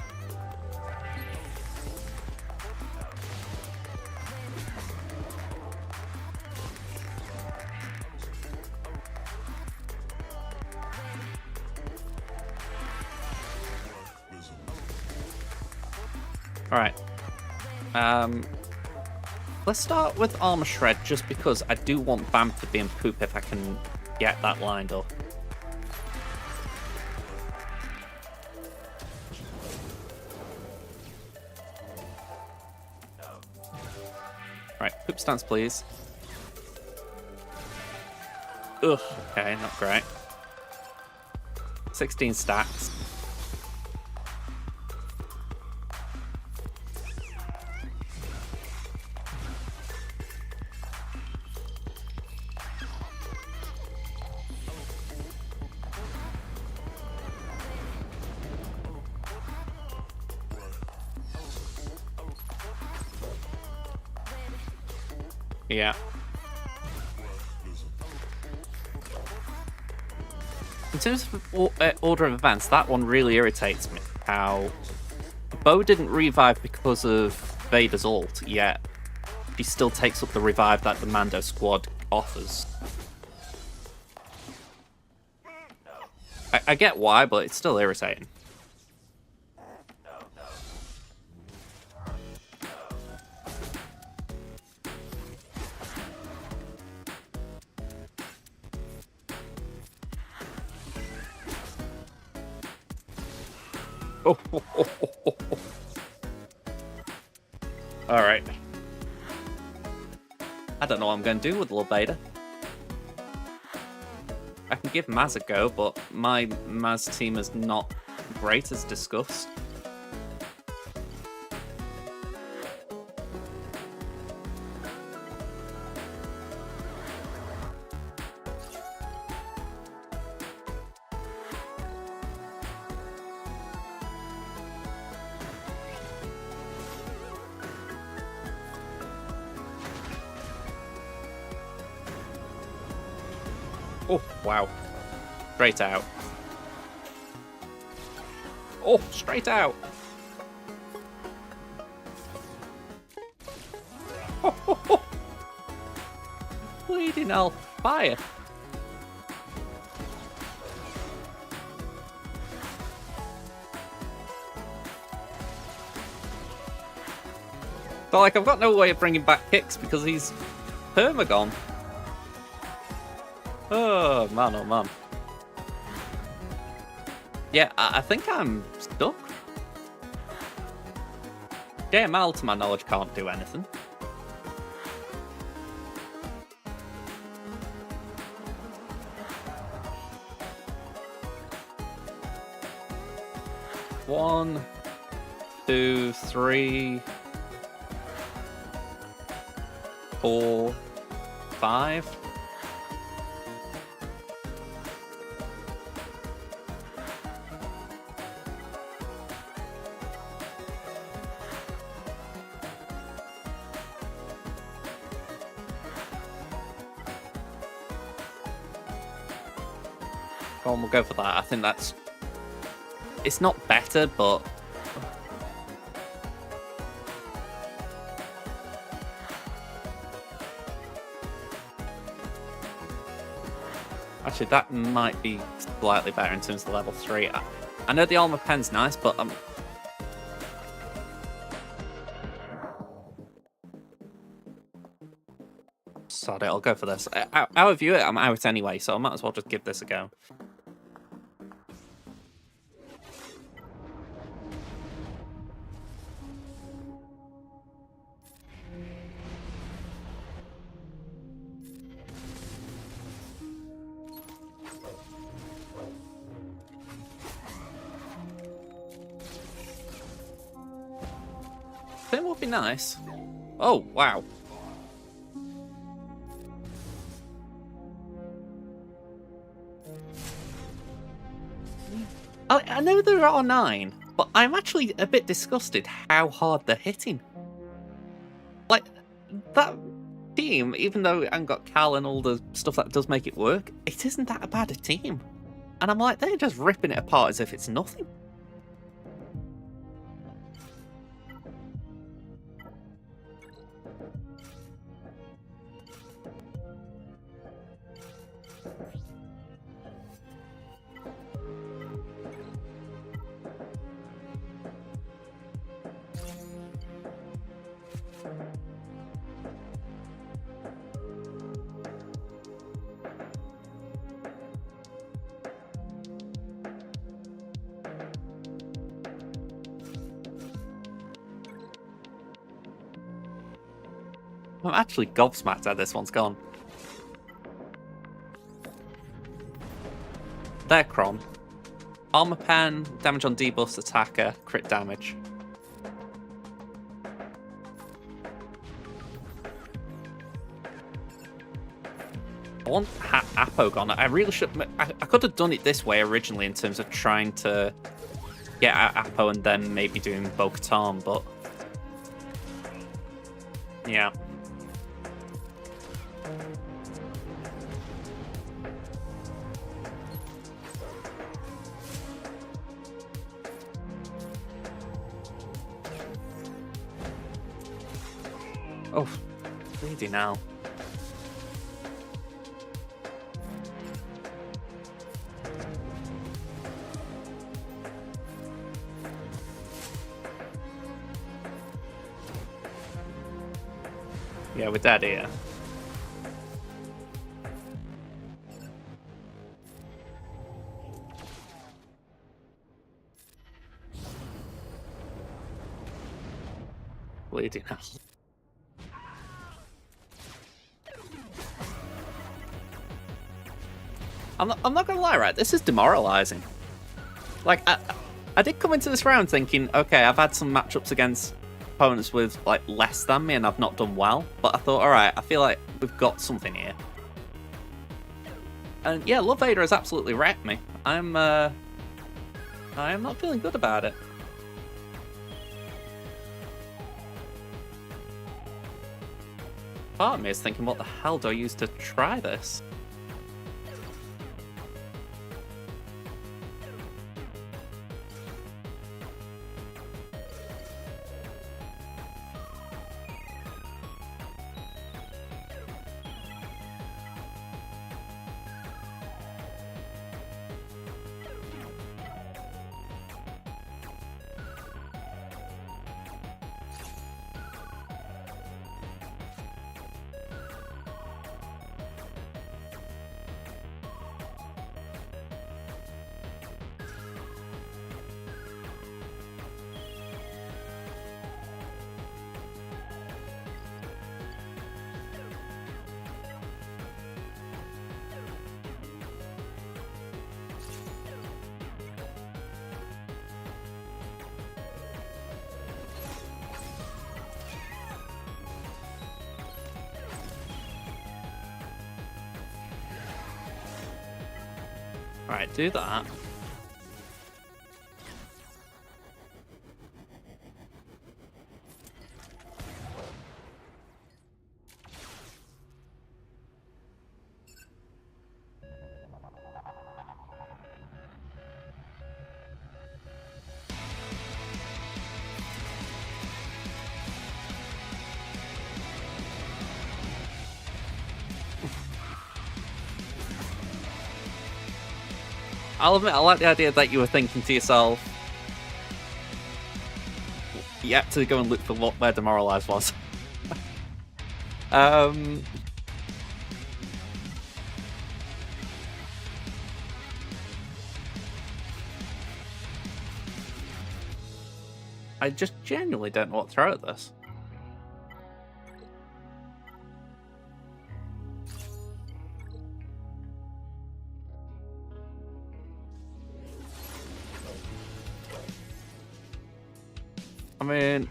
Alright. Let's start with Armor Shred, just because I do want Bam to be in poop if I can get that lined up. Alright, poop stance, please. Ugh, okay, not great. 16 stacks. Yeah. In terms of order of events, that one really irritates me. How Bo didn't revive because of Vader's ult, yet she still takes up the revive that the Mando squad offers. I get why, but it's still irritating. Oh, oh, oh, oh, oh, oh. All right. I don't know what I'm going to do with little Vader. I can give Maz a go, but my Maz team is not great as discussed. Oh, wow. Straight out. Oh, straight out. Oh, oh, oh. Bleeding hell. Fire. But, like, I've got no way of bringing back kicks because he's perma-gone. Oh, man, oh, man. Yeah, I think I'm stuck. JML, to my knowledge, can't do anything. One, 2, 3, 4, 5. Go on, we'll go for that. I think that's... It's not better, but... Actually, that might be slightly better in terms of level 3. I know the armor pen's nice, but... Sod it, I'll go for this. However view it, I'm out anyway, so I might as well just give this a go. That would be nice. Oh, wow. I know there are 9, but I'm actually a bit disgusted how hard they're hitting. Like, that team, even though I haven't got Cal and all the stuff that does make it work, it isn't that bad a team. And I'm like, they're just ripping it apart as if it's nothing. I'm actually gobsmacked how this one's gone. There, Kron. Armor pen, damage on debuffs, attacker, crit damage. I want Apogon. I really should. I could have done it this way originally in terms of trying to get Apo and then maybe doing Bo-Katan, but yeah. Oh, bleeding now. Yeah, with that here. Bleeding now. I'm not gonna lie, right? This is demoralizing. Like, I did come into this round thinking, okay, I've had some matchups against opponents with like less than me, and I've not done well. But I thought, all right, I feel like we've got something here. And yeah, Love Vader has absolutely wrecked me. I am not feeling good about it. Part of me is thinking, what the hell do I use to try this? Alright, do that. I'll admit, I like the idea that you were thinking to yourself, you had to go and look for where Demoralized was. I just genuinely don't know what to throw at this. I mean,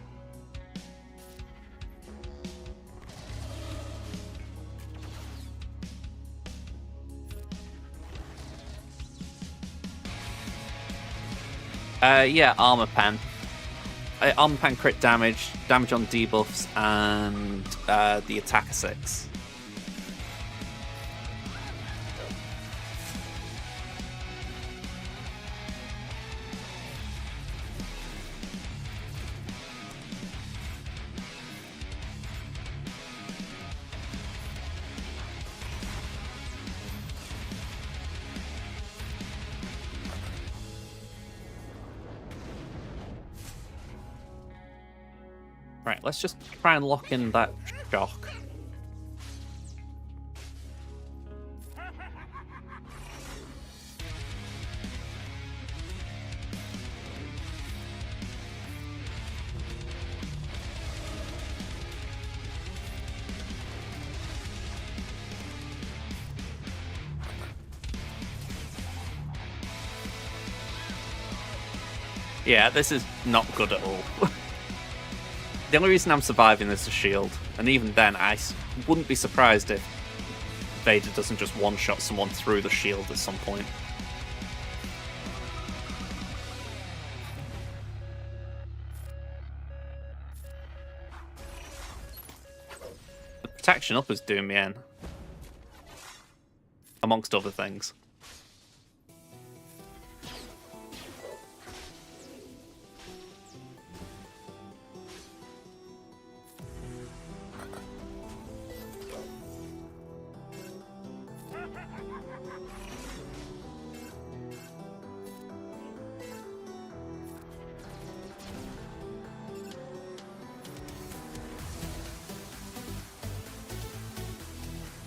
yeah, armor pen. Armor pen crit damage, damage on debuffs, and the attacker 6. Right, let's just try and lock in that shock. Yeah, this is not good at all. The only reason I'm surviving is the shield, and even then, wouldn't be surprised if Vader doesn't just one-shot someone through the shield at some point. The protection up is doing me in, amongst other things.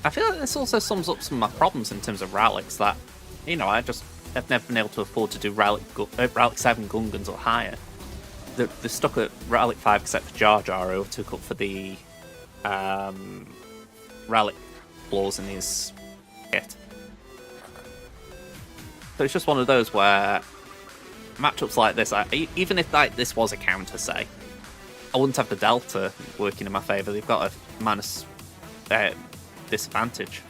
I feel like this also sums up some of my problems in terms of relics that, you know, I've never been able to afford to do relic 7 Gungans or higher. They're stuck at relic 5 except for Jar Jar, who took up for the relic flaws in his kit. So it's just one of those where matchups like this, even if this was a counter, say, I wouldn't have the Delta working in my favour. They've got a minus disadvantage.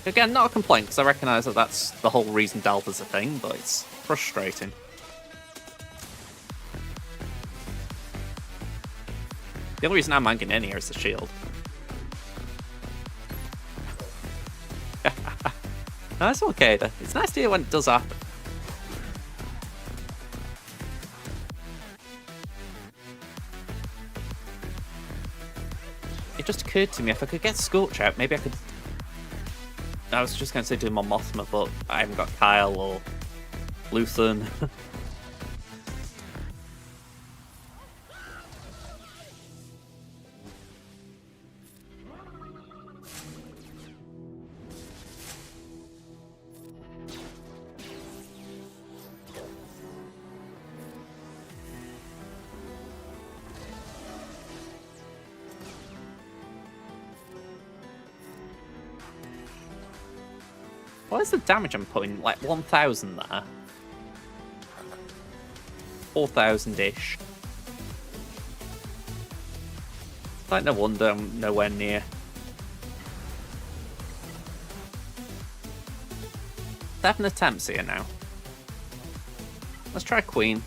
Again, not a complaint, because I recognise that that's the whole reason Delta's a thing, but it's frustrating. The only reason I'm hanging in here is the shield. No, that's okay, though. It's nice to hear when it does happen. It just occurred to me, if I could get SWGOH out, maybe I could... I was just going to say do my Mothma, but I haven't got Kyle or Luthen. What is the damage I'm putting? Like 1,000 there? 4,000-ish. Like, no wonder I'm nowhere near. Seven attempts here now. Let's try Queen.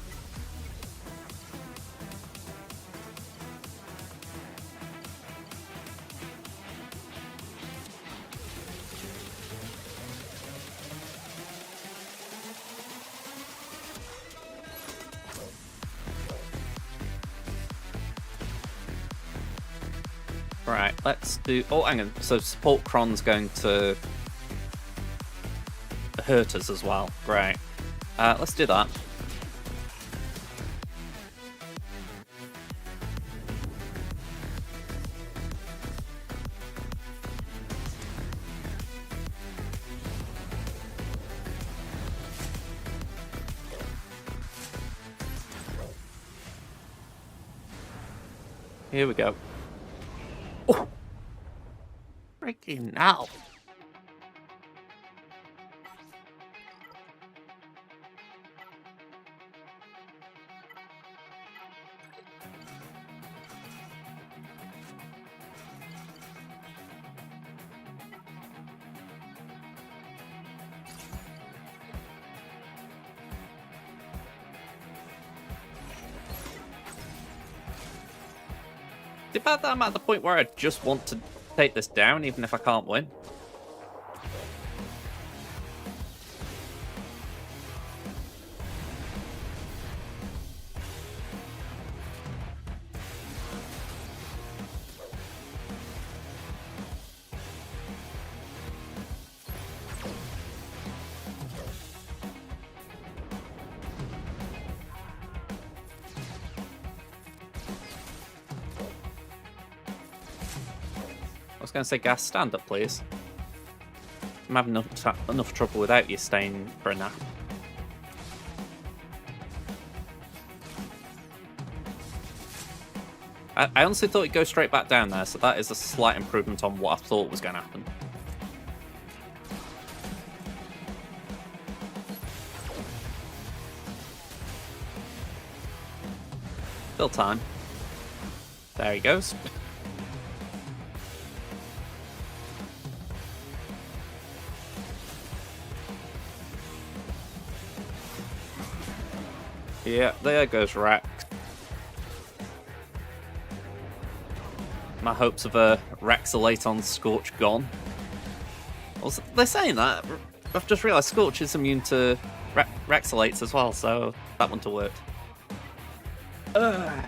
Right, let's do... Oh, hang on. So support Kron's going to hurt us as well. Great. Let's do that. Here we go. Oh! Freaking hell. About that I'm at the point where I just want to take this down, even if I can't win. I was going to say, Gas, stand up, please. I'm having enough trouble without you staying for a nap. I honestly thought it'd go straight back down there, so that is a slight improvement on what I thought was going to happen. Still time. There he goes. Yeah, there goes Rex. My hopes of a Rexalate on Scorch gone. Also, they're saying that. I've just realised Scorch is immune to Rexalates as well, so that wouldn't have worked. Ugh.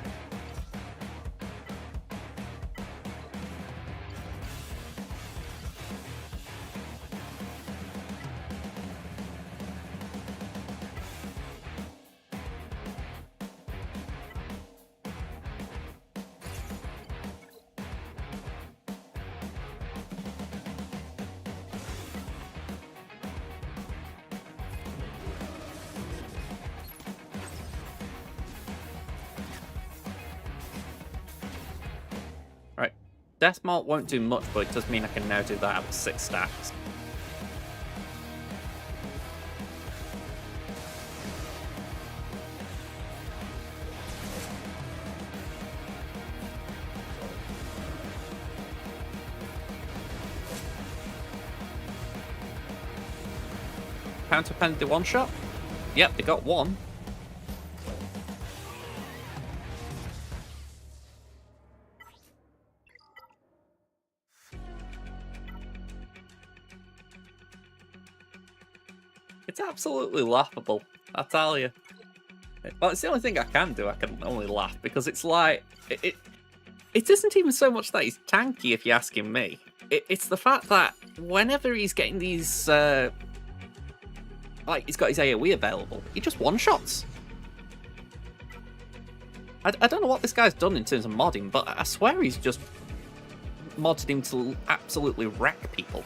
Right, Death Malt won't do much, but it does mean I can now do that with 6 stacks. Counter penalty one shot? Yep, they got one. It's absolutely laughable, I tell you. Well, it's the only thing I can do. I can only laugh because it's like it isn't even so much that he's tanky, if you're asking me. It's the fact that whenever he's getting these, like he's got his AoE available, he just one-shots. I don't know what this guy's done in terms of modding, but I swear he's just modded him to absolutely wreck people.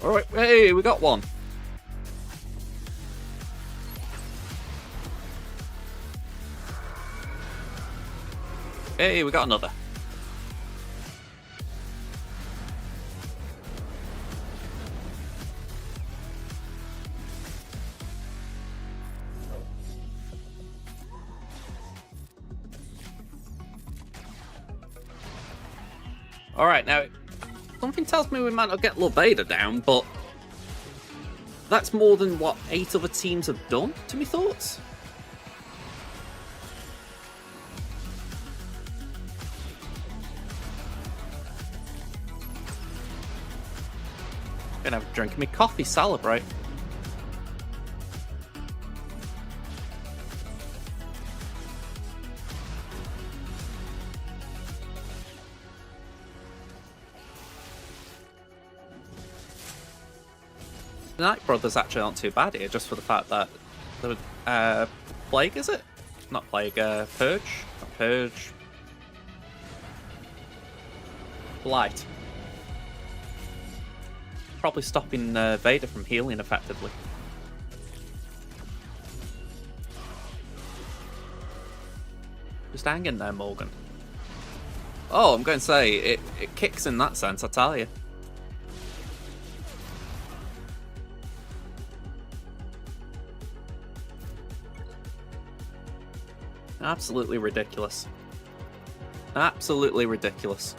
Alright, hey, we got one. Hey, we got another. Alright, now, something tells me we might not get Lobeda down, but that's more than what 8 other teams have done, to me thoughts. Gonna have a drink of me coffee, celebrate. The Night Brothers actually aren't too bad here, just for the fact that the Plague, is it? Not Plague, Purge? Not Purge. Blight. Probably stopping Vader from healing effectively. Just hang in there, Morgan. Oh, I'm going to say, it kicks in that sense, I tell you. Absolutely ridiculous. Absolutely ridiculous.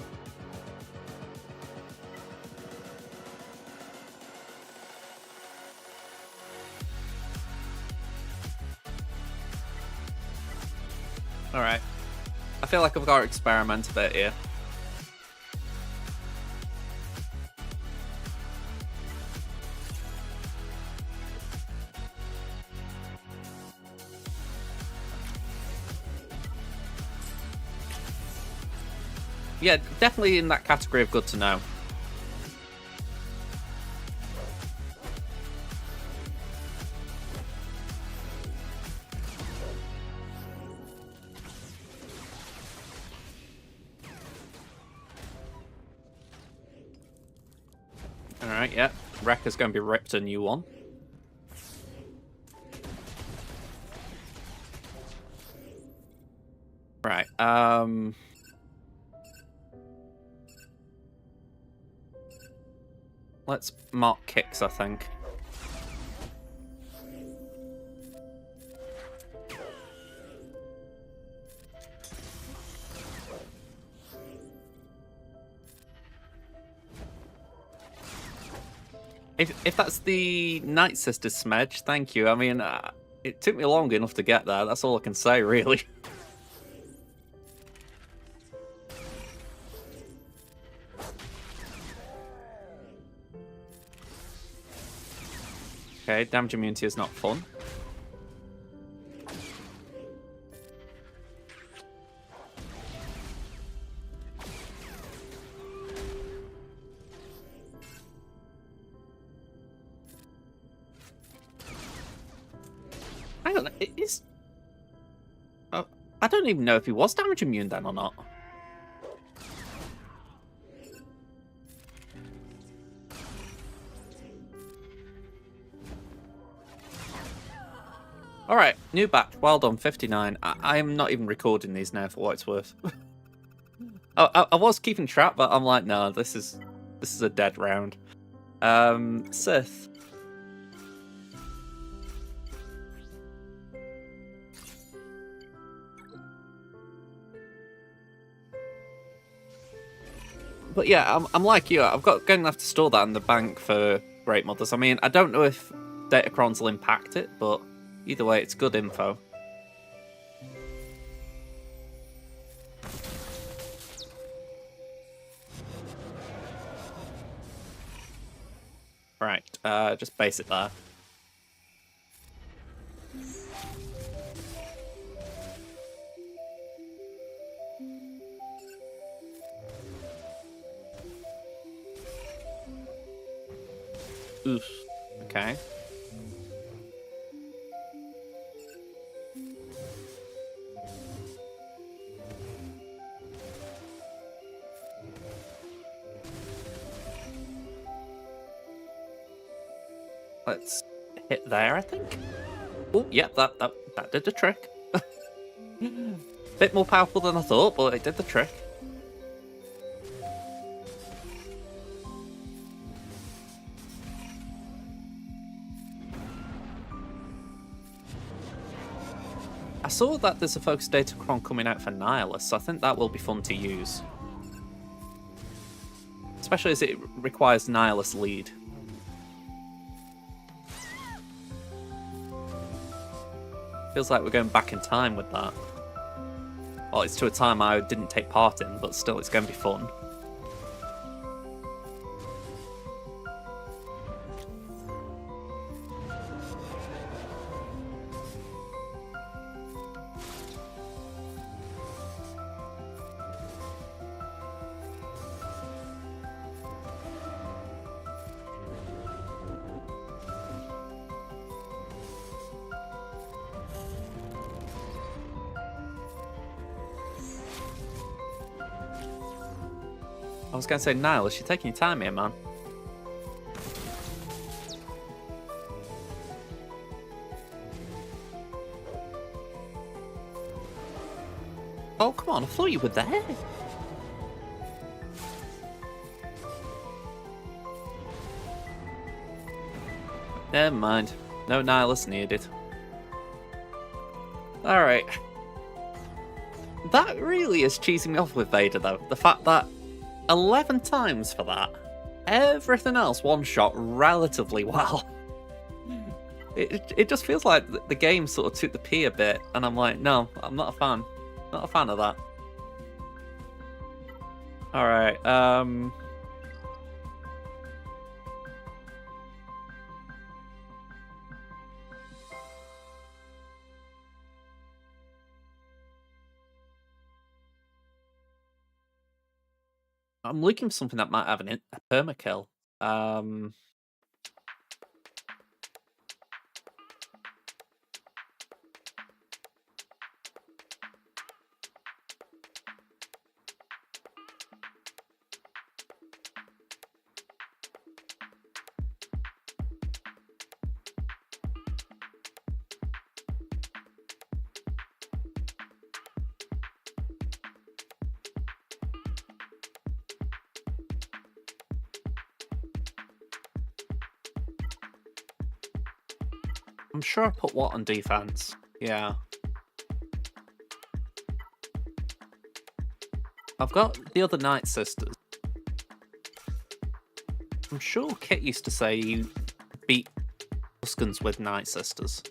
Alright. I feel like I've got to experiment a bit here. Yeah, definitely in that category of good to know. Alright, yeah. Wrecker's going to be ripped a new one. Right. Let's mark kicks, I think. If that's the Night Sister smedge, thank you. I mean, it took me long enough to get there. That's all I can say, really. Okay, damage immunity is not fun. Hang on, it is... Oh, I don't even know if he was damage immune then or not. Alright, new batch. Well done, 59. I am not even recording these now for what it's worth. I was keeping track, but I'm like, no, this is a dead round. Sith. But yeah, I'm like you. Going to have to store that in the bank for Great Mothers. I mean, I don't know if Datacrons will impact it, but either way, it's good info. Right, just base it there. Oof. Okay. Let's hit there, I think. Oh, yeah, that did the trick. Bit more powerful than I thought, but it did the trick. I saw that there's a Focus Datacron coming out for Nihilus, so I think that will be fun to use. Especially as it requires Nihilus lead. Feels like we're going back in time with that. Well, it's to a time I didn't take part in, but still it's going to be fun. I was going to say, Nihilus, you're taking your time here, man. Oh, come on, I thought you were there. Never mind. No Nihilus needed. Alright. That really is cheesing me off with Vader, though. The fact that 11 times for that. Everything else one-shot relatively well. It just feels like the game sort of took the pee a bit, and I'm like, no, I'm not a fan. Not a fan of that. Alright, I'm looking for something that might have a permakill. I'm sure I put what on defense. Yeah. I've got the other Night Sisters. I'm sure Kit used to say you beat Tuskens with Night Sisters.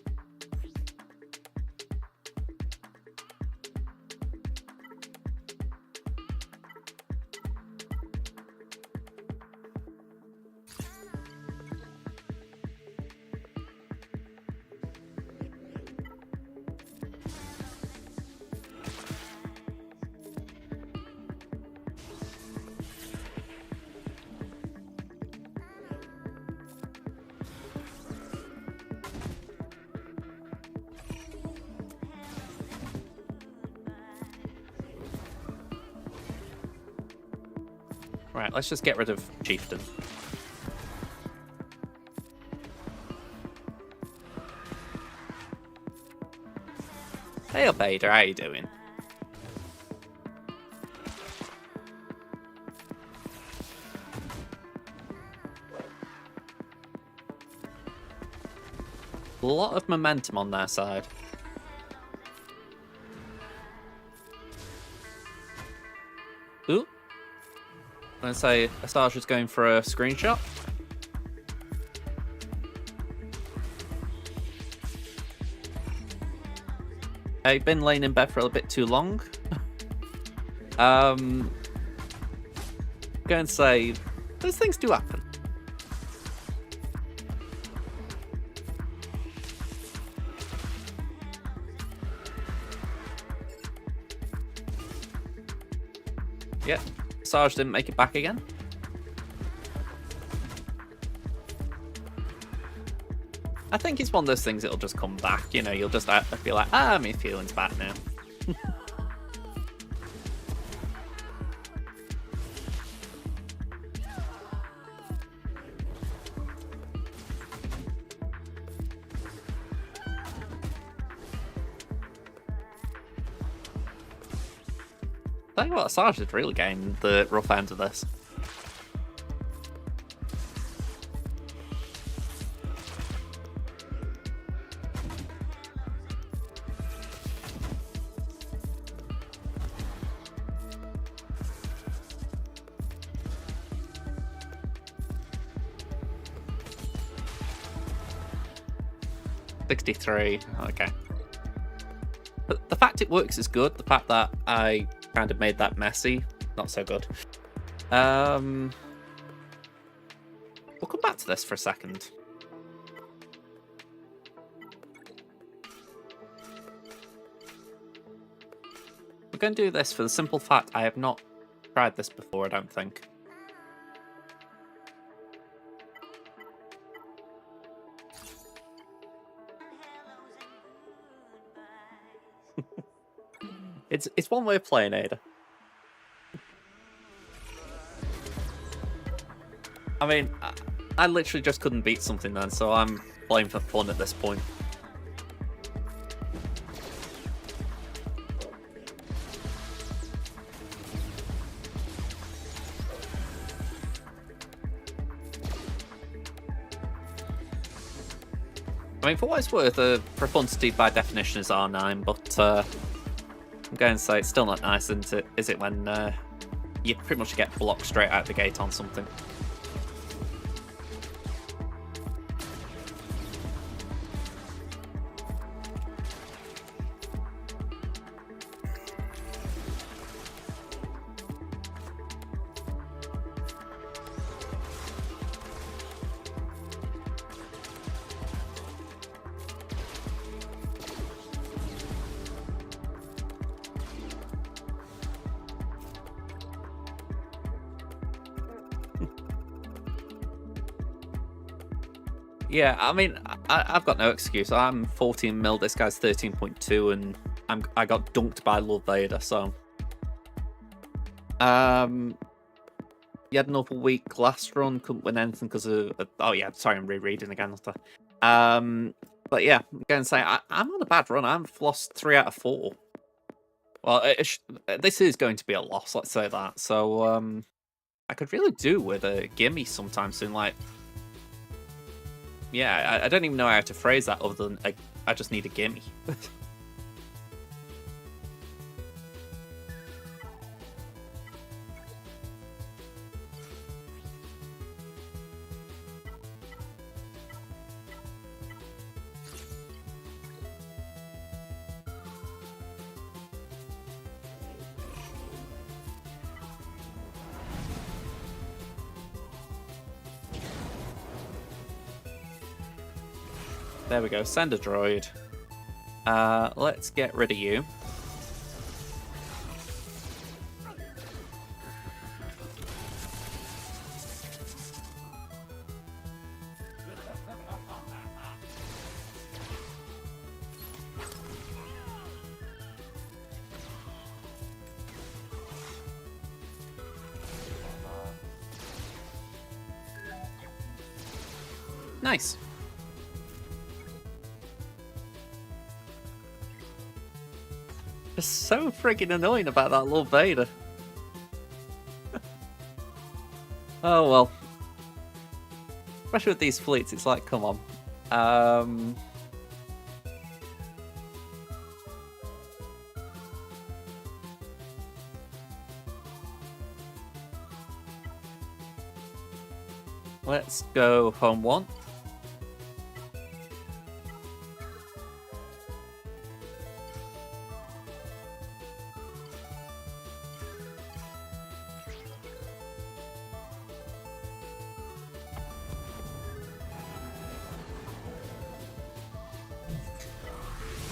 Right, let's just get rid of Chieftain. Hey up, Ada, how you doing? A lot of momentum on their side. Ooh. I'm going to say Astarja's going for a screenshot. I've been laying in bed for a bit too long. Going to say those things do happen. Yep, Sarge didn't make it back again. I think it's one of those things that'll just come back, you know, you'll just feel like, my feeling's back now. Tell you what, Sarge is really getting the rough end of this. $63, okay. But the fact it works is good. The fact that I kind of made that messy, not so good. We'll come back to this for a second. We're going to do this for the simple fact I have not tried this before, I don't think. It's one way of playing, Ada. I mean, I literally just couldn't beat something then, so I'm playing for fun at this point. I mean, for what it's worth, profundity by definition is R9, but I'm going to say it's still not nice, is it, when you pretty much get blocked straight out the gate on something. Yeah, I mean, I've got no excuse. I'm 14 mil, this guy's 13.2, and I got dunked by Lord Vader, so... You had another week last run, couldn't win anything because of... Oh yeah, sorry, I'm rereading again. But yeah, I'm going to say, I'm on a bad run. I've lost 3 out of 4. Well, this is going to be a loss, let's say that. So, I could really do with a gimme sometime soon, like... Yeah, I don't even know how to phrase that other than I just need a gimme. There we go, send a droid. Let's get rid of you. Nice. It's so freaking annoying about that little Vader. Oh well. Especially with these fleets, it's like, come on. Let's go home one.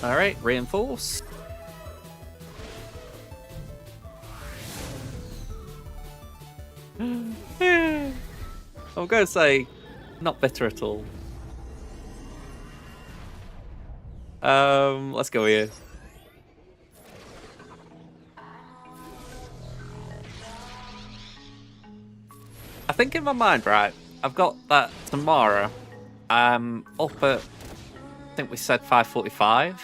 Alright, reinforce. I'm going to say, not bitter at all. Let's go here. I think in my mind, right, I've got that tomorrow. Up at, I think we said 5:45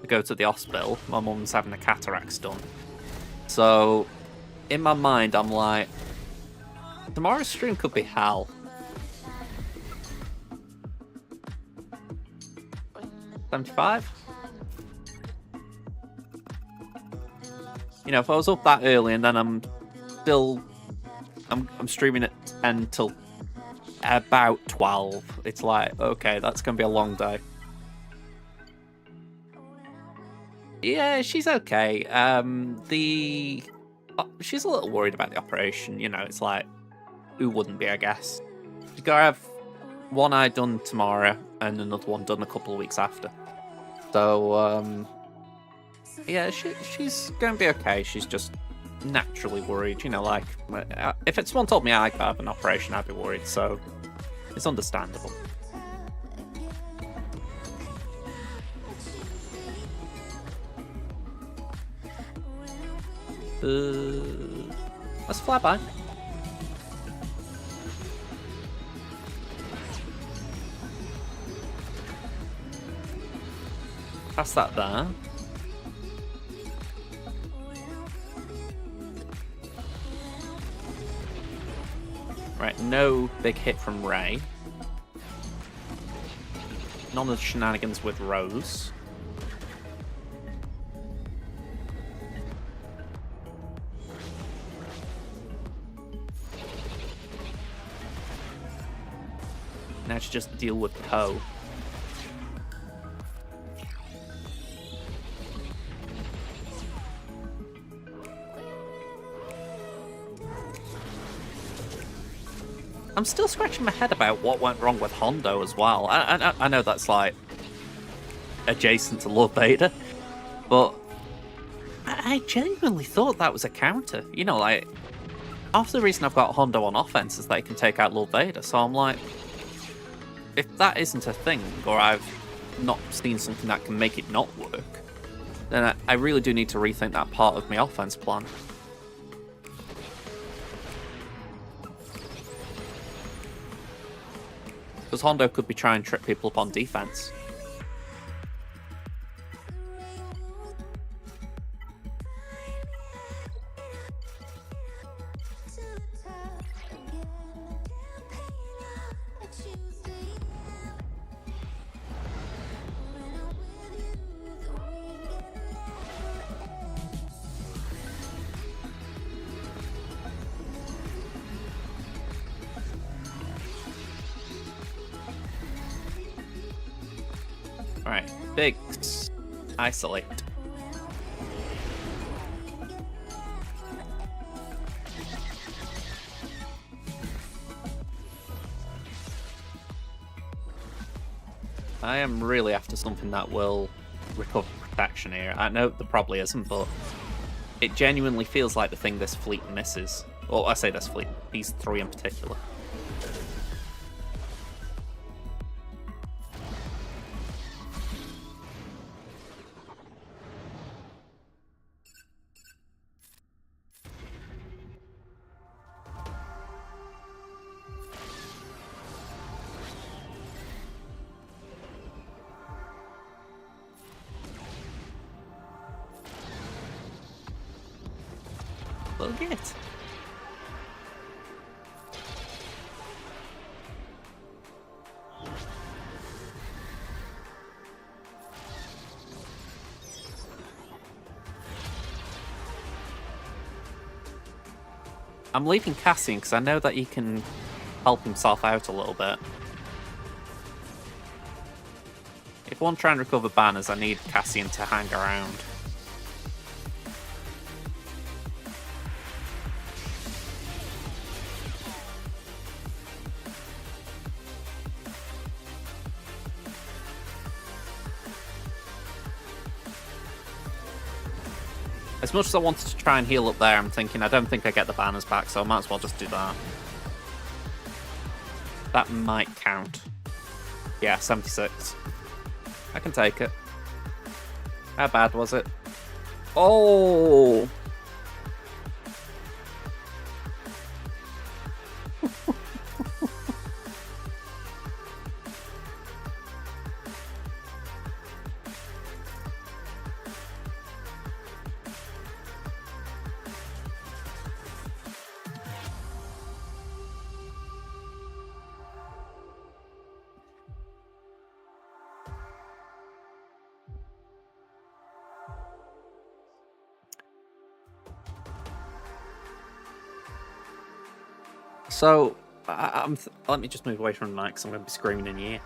to go to the hospital. My mum's having a cataracts done. So, in my mind, I'm like, tomorrow's stream could be hell. 75? You know, if I was up that early and then I'm streaming at 10 till about 12, it's like, okay, that's gonna be a long day. Yeah, she's okay. She's a little worried about the operation, you know, it's like, who wouldn't be, I guess. She's gotta have one eye done tomorrow and another one done a couple of weeks after. So, yeah, she's gonna be okay. She's just naturally worried, you know, like, if someone told me I could have an operation, I'd be worried, so it's understandable. Let's fly by. Pass that there. Right, no big hit from Rey. None of the shenanigans with Rose. Now to just deal with Poe. I'm still scratching my head about what went wrong with Hondo as well. I know that's like adjacent to Lord Vader, but I genuinely thought that was a counter. You know, like, half the reason I've got Hondo on offense is that he can take out Lord Vader, so I'm like, if that isn't a thing, or I've not seen something that can make it not work, then I really do need to rethink that part of my offense plan. Because Hondo could be trying to trip people up on defense. Alright, big isolate. I am really after something that will recover protection here. I know there probably isn't, but it genuinely feels like the thing this fleet misses. Well, I say this fleet, these three in particular. We'll get. I'm leaving Cassian because I know that he can help himself out a little bit. If I want to try and recover banners, I need Cassian to hang around. As much as I wanted to try and heal up there, I'm thinking I don't think I get the banners back, so I might as well just do that. That might count. Yeah, 76. I can take it. How bad was it? Oh! So, let me just move away from the mic because I'm going to be screaming in your ear.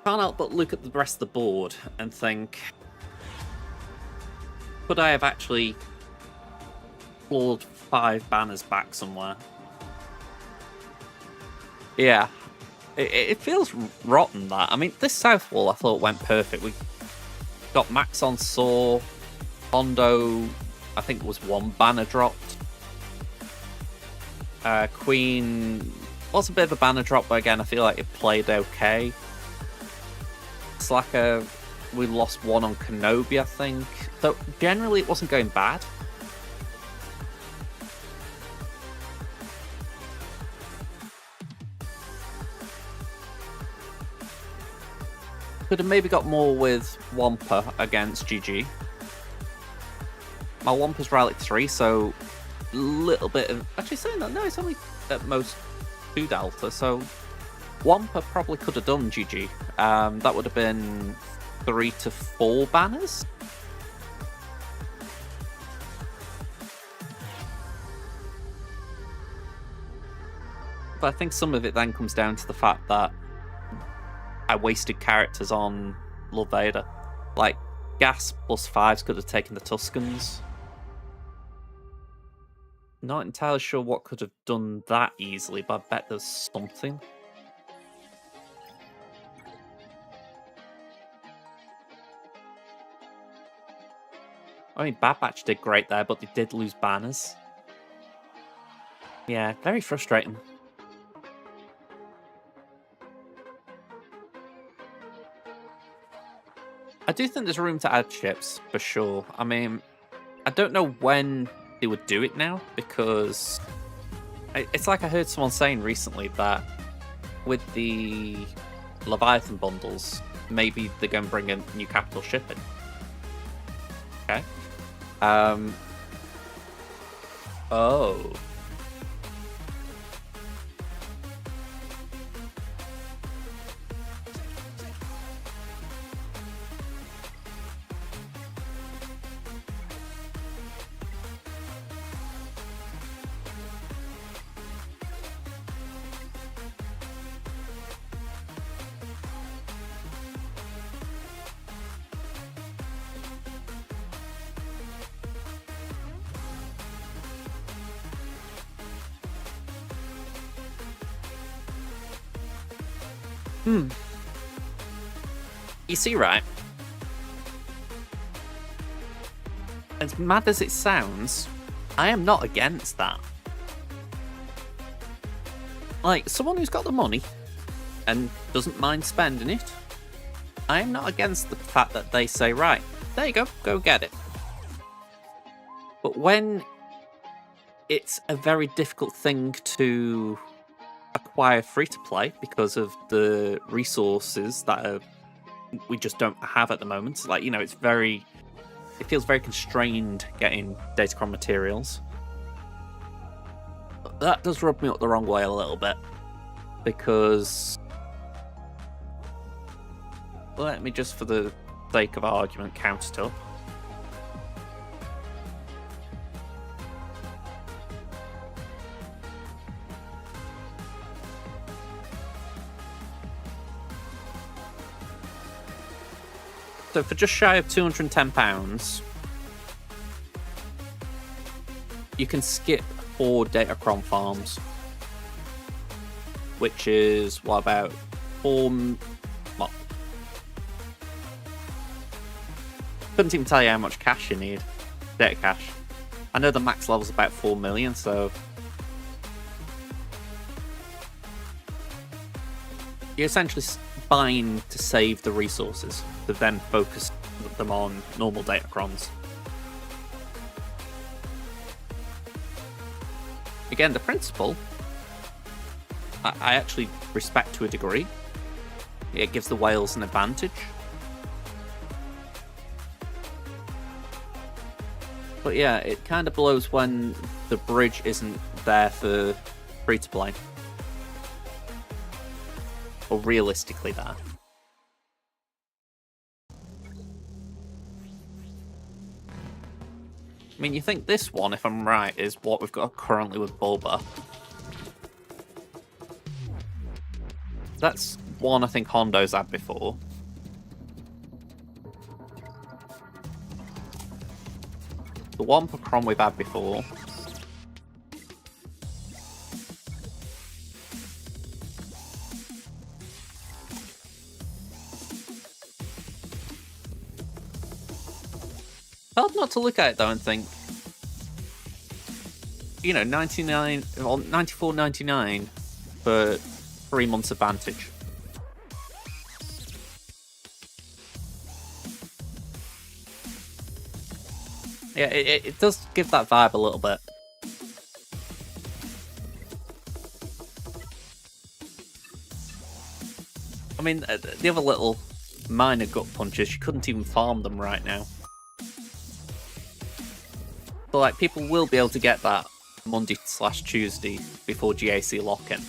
Can't help but look at the rest of the board and think, could I have actually clawed 5 banners back somewhere? Yeah, it feels rotten, that. I mean, this south wall I thought went perfect. We got Max on Saw, Hondo, I think it was 1 banner dropped. Queen was a bit of a banner drop, but again, I feel like it played okay. Slacker, we lost 1 on Kenobi, I think. Though generally it wasn't going bad. Could have maybe got more with Wampa against GG. My Wampa's Relic 3, so little bit of... Actually, saying that, no, it's only at most 2 Delta, so Wampa probably could have done GG. That would have been 3 to 4 banners. But I think some of it then comes down to the fact that I wasted characters on Lord Vader. Like, Gas plus 5s could have taken the Tuscans. Not entirely sure what could have done that easily, but I bet there's something. I mean, Bad Batch did great there, but they did lose banners. Yeah, very frustrating. I do think there's room to add ships, for sure. I mean, I don't know when they would do it now, because it's like I heard someone saying recently that with the Leviathan bundles, maybe they're going to bring a new capital ship in. Okay. Oh. You see, right? As mad as it sounds, I am not against that. Like, someone who's got the money and doesn't mind spending it, I am not against the fact that they say, right, there you go get it. But when it's a very difficult thing to acquire free-to-play because of the resources that we just don't have at the moment, like, you know, it feels very constrained getting Datacron materials. That does rub me up the wrong way a little bit, because let me just, for the sake of argument, count it up. So for just shy of £210, you can skip 4 Datacron farms, which is, what, about 4... Well, couldn't even tell you how much cash you need. Data cash. I know the max level's about 4 million, so... You're essentially buying to save the resources, to then focus them on normal Datacrons. Again, the principle, I actually respect to a degree. It gives the whales an advantage. But yeah, it kind of blows when the bridge isn't there for free-to-play. Or realistically there. I mean, you think this one, if I'm right, is what we've got currently with Bulba. That's one I think Hondo's had before. The one Pacron we've had before. Hard not to look at it though and think, you know, 99 or 94.99 for 3 months advantage. Yeah, it does give that vibe a little bit. I mean, the other little minor gut punches, you couldn't even farm them right now. But like, people will be able to get that Monday/Tuesday before GAC lock-in.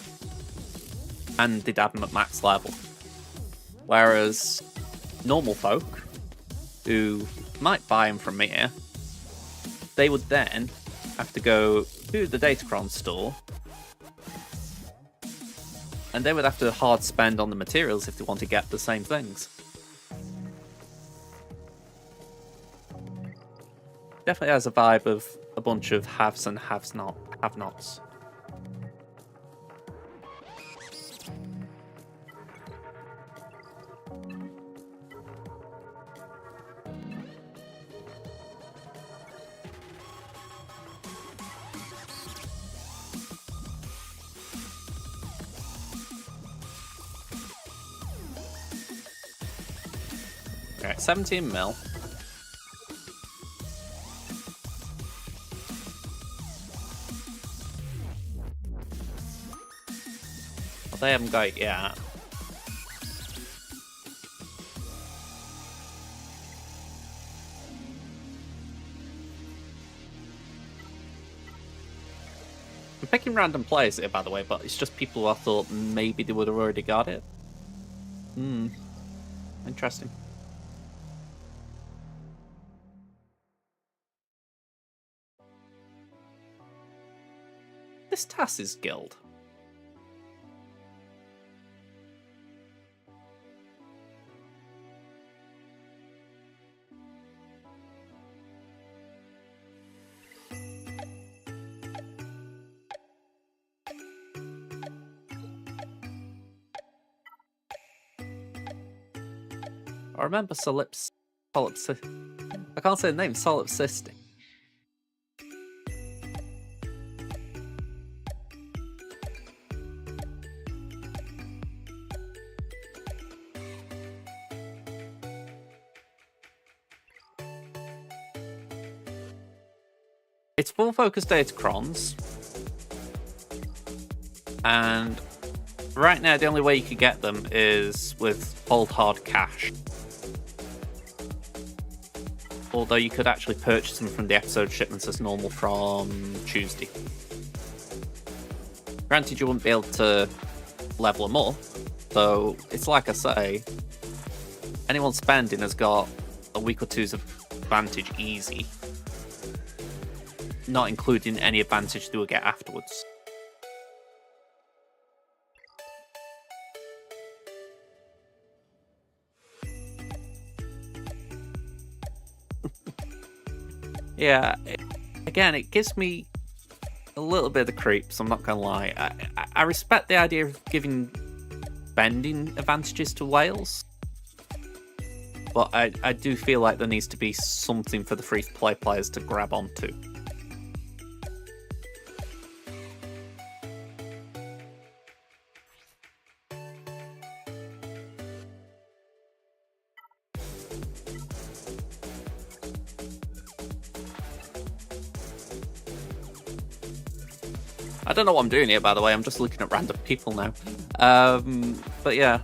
And they'd have them at max level. Whereas normal folk, who might buy them from here, they would then have to go to the Datacron store, and they would have to hard spend on the materials if they want to get the same things. Definitely has a vibe of a bunch of haves and have-nots. Alright, 17 mil. Well, they haven't got it yet. I'm picking random players here, by the way, but it's just people who I thought maybe they would have already got it. Interesting. This Tass's guild. I remember I can't say the name, solipsistic. It's full focus datacrons, and right now the only way you could get them is with hold hard cash. Although you could actually purchase them from the episode shipments as normal from Tuesday. Granted, you wouldn't be able to level them up, so it's like I say, anyone spending has got a week or two's advantage easy, not including any advantage they will get afterwards. Yeah, again, it gives me a little bit of the creeps, I'm not gonna lie. I respect the idea of giving bending advantages to whales, but I do feel like there needs to be something for the free-to-play players to grab onto. I don't know what I'm doing here, by the way. I'm just looking at random people now. But yeah,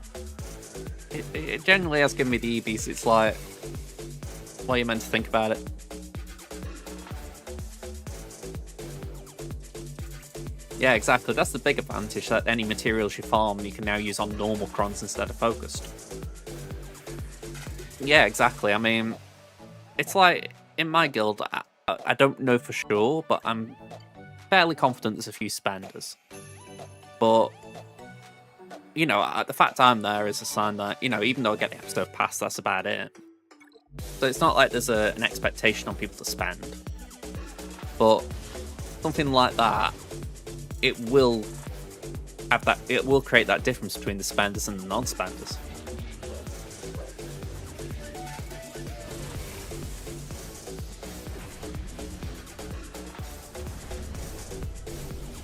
it generally has given me the EBs. It's like, what are you meant to think about it? Yeah, exactly. That's the big advantage, that any materials you farm, you can now use on normal crons instead of focused. Yeah, exactly. I mean, it's like, in my guild, I don't know for sure, but I'm fairly confident there's a few spenders. But, you know, the fact I'm there is a sign that, you know, even though I get the episode pass, that's about it. So it's not like there's an expectation on people to spend. But something like that, it will create that difference between the spenders and the non-spenders.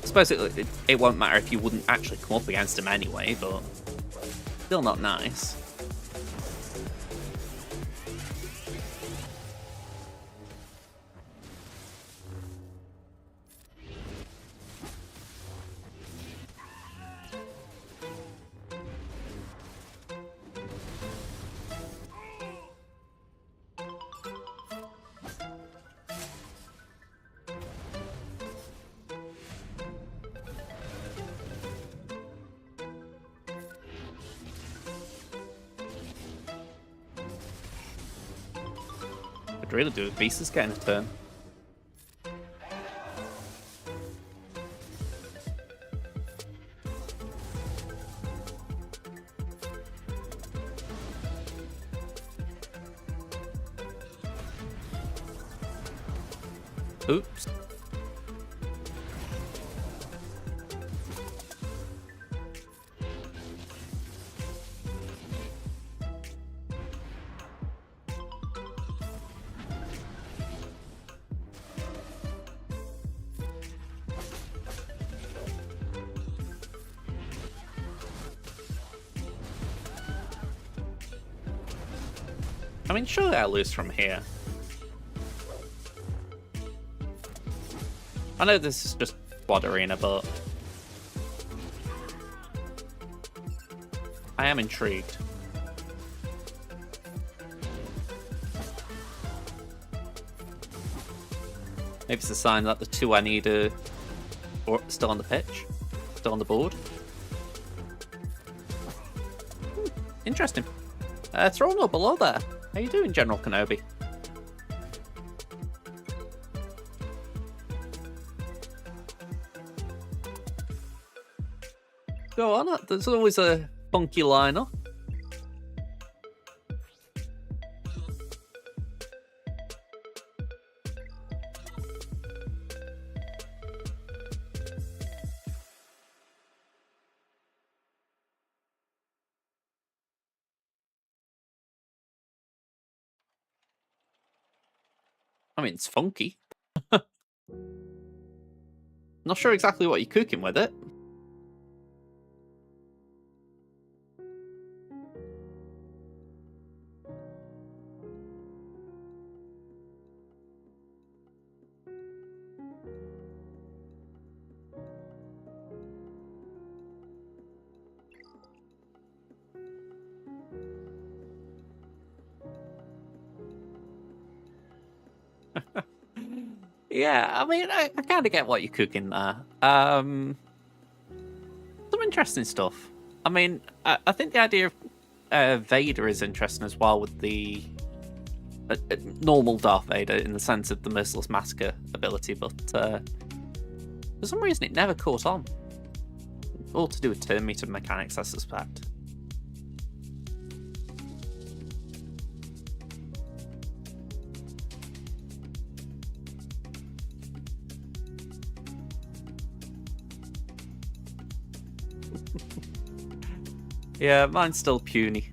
I suppose it won't matter if you wouldn't actually come up against him anyway, but still not nice. Could really do with Beast is getting a turn. Oops. I mean, surely I'll lose from here. I know this is just quad arena, but I am intrigued. Maybe it's a sign that the two I need are still on the pitch, still on the board. Interesting. Throno below there. How you doing, General Kenobi? Go on, there's always a funky lineup. I mean, it's funky. Not sure exactly what you're cooking with it. Yeah, I mean, I kind of get what you're cooking there. Some interesting stuff. I mean, I think the idea of Vader is interesting as well, with the normal Darth Vader in the sense of the Merciless Massacre ability, but for some reason it never caught on. All to do with turn meter mechanics, I suspect. Yeah, mine's still puny.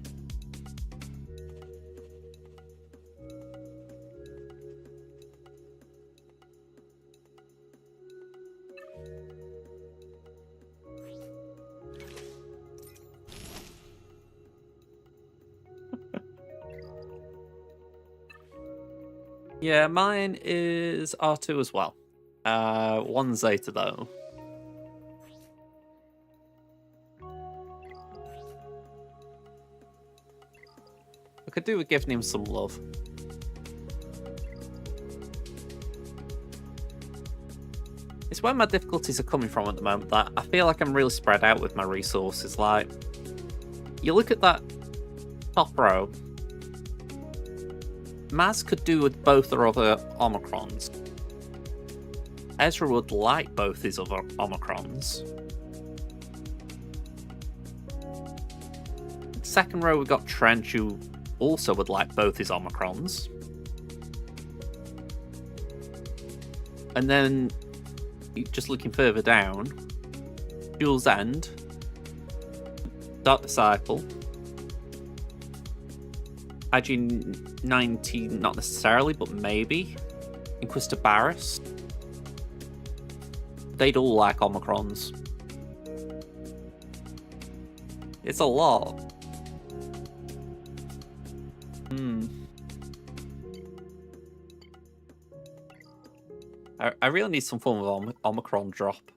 Yeah, mine is R2 as well. 1 Zeta though. I could do with giving him some love. It's where my difficulties are coming from at the moment, that I feel like I'm really spread out with my resources. Like, you look at that top row, Maz could do with both their other Omicrons. Ezra would like both his other Omicrons. Second row, we've got Trench, who also would like both his Omicrons. And then, just looking further down, Jules End, Dark Disciple, IG-19, not necessarily, but maybe, Inquisitor Barris. They'd all like Omicrons. It's a lot. I really need some form of Omicron drop.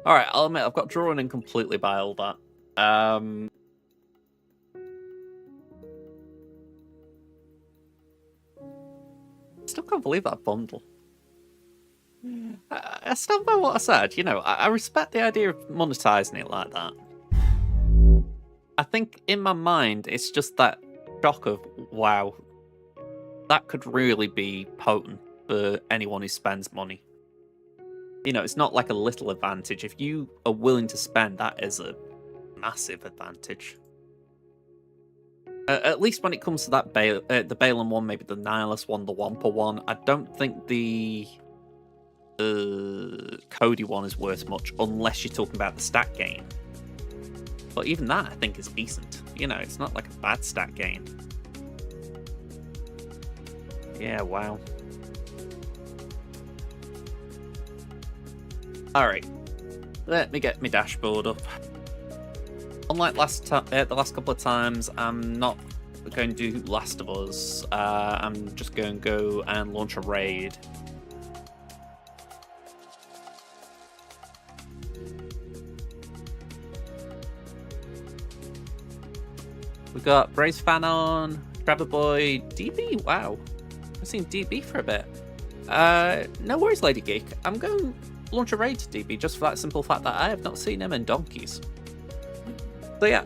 Alright, I'll admit, I've got drawn in completely by all that. Still can't believe that bundle. I stand by what I said. You know, I respect the idea of monetizing it like that. I think in my mind, it's just that shock of, wow, that could really be potent for anyone who spends money. You know, it's not like a little advantage. If you are willing to spend, that is a massive advantage. At least when it comes to that the Balin one, maybe the Nihilus one, the Wampa one, I don't think the Cody one is worth much, unless you're talking about the stat gain. But even that, I think, is decent. You know, it's not like a bad stat gain. Yeah, wow. Alright, let me get my dashboard up. Unlike the last couple of times, I'm not going to do Last of Us. I'm just going to go and launch a raid. We got Brace Fanon, Trevor Boy, DB. Wow, I've seen DB for a bit. No worries, Lady Geek. I'm going to launch a raid to DB just for that simple fact that I have not seen him in donkeys. So yeah,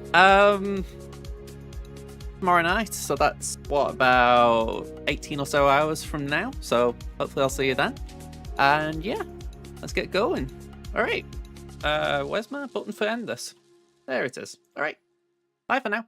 tomorrow night, so that's, what, about 18 or so hours from now, so hopefully I'll see you then. And yeah, let's get going. Alright, where's my button for end this? There it is. Alright, bye for now.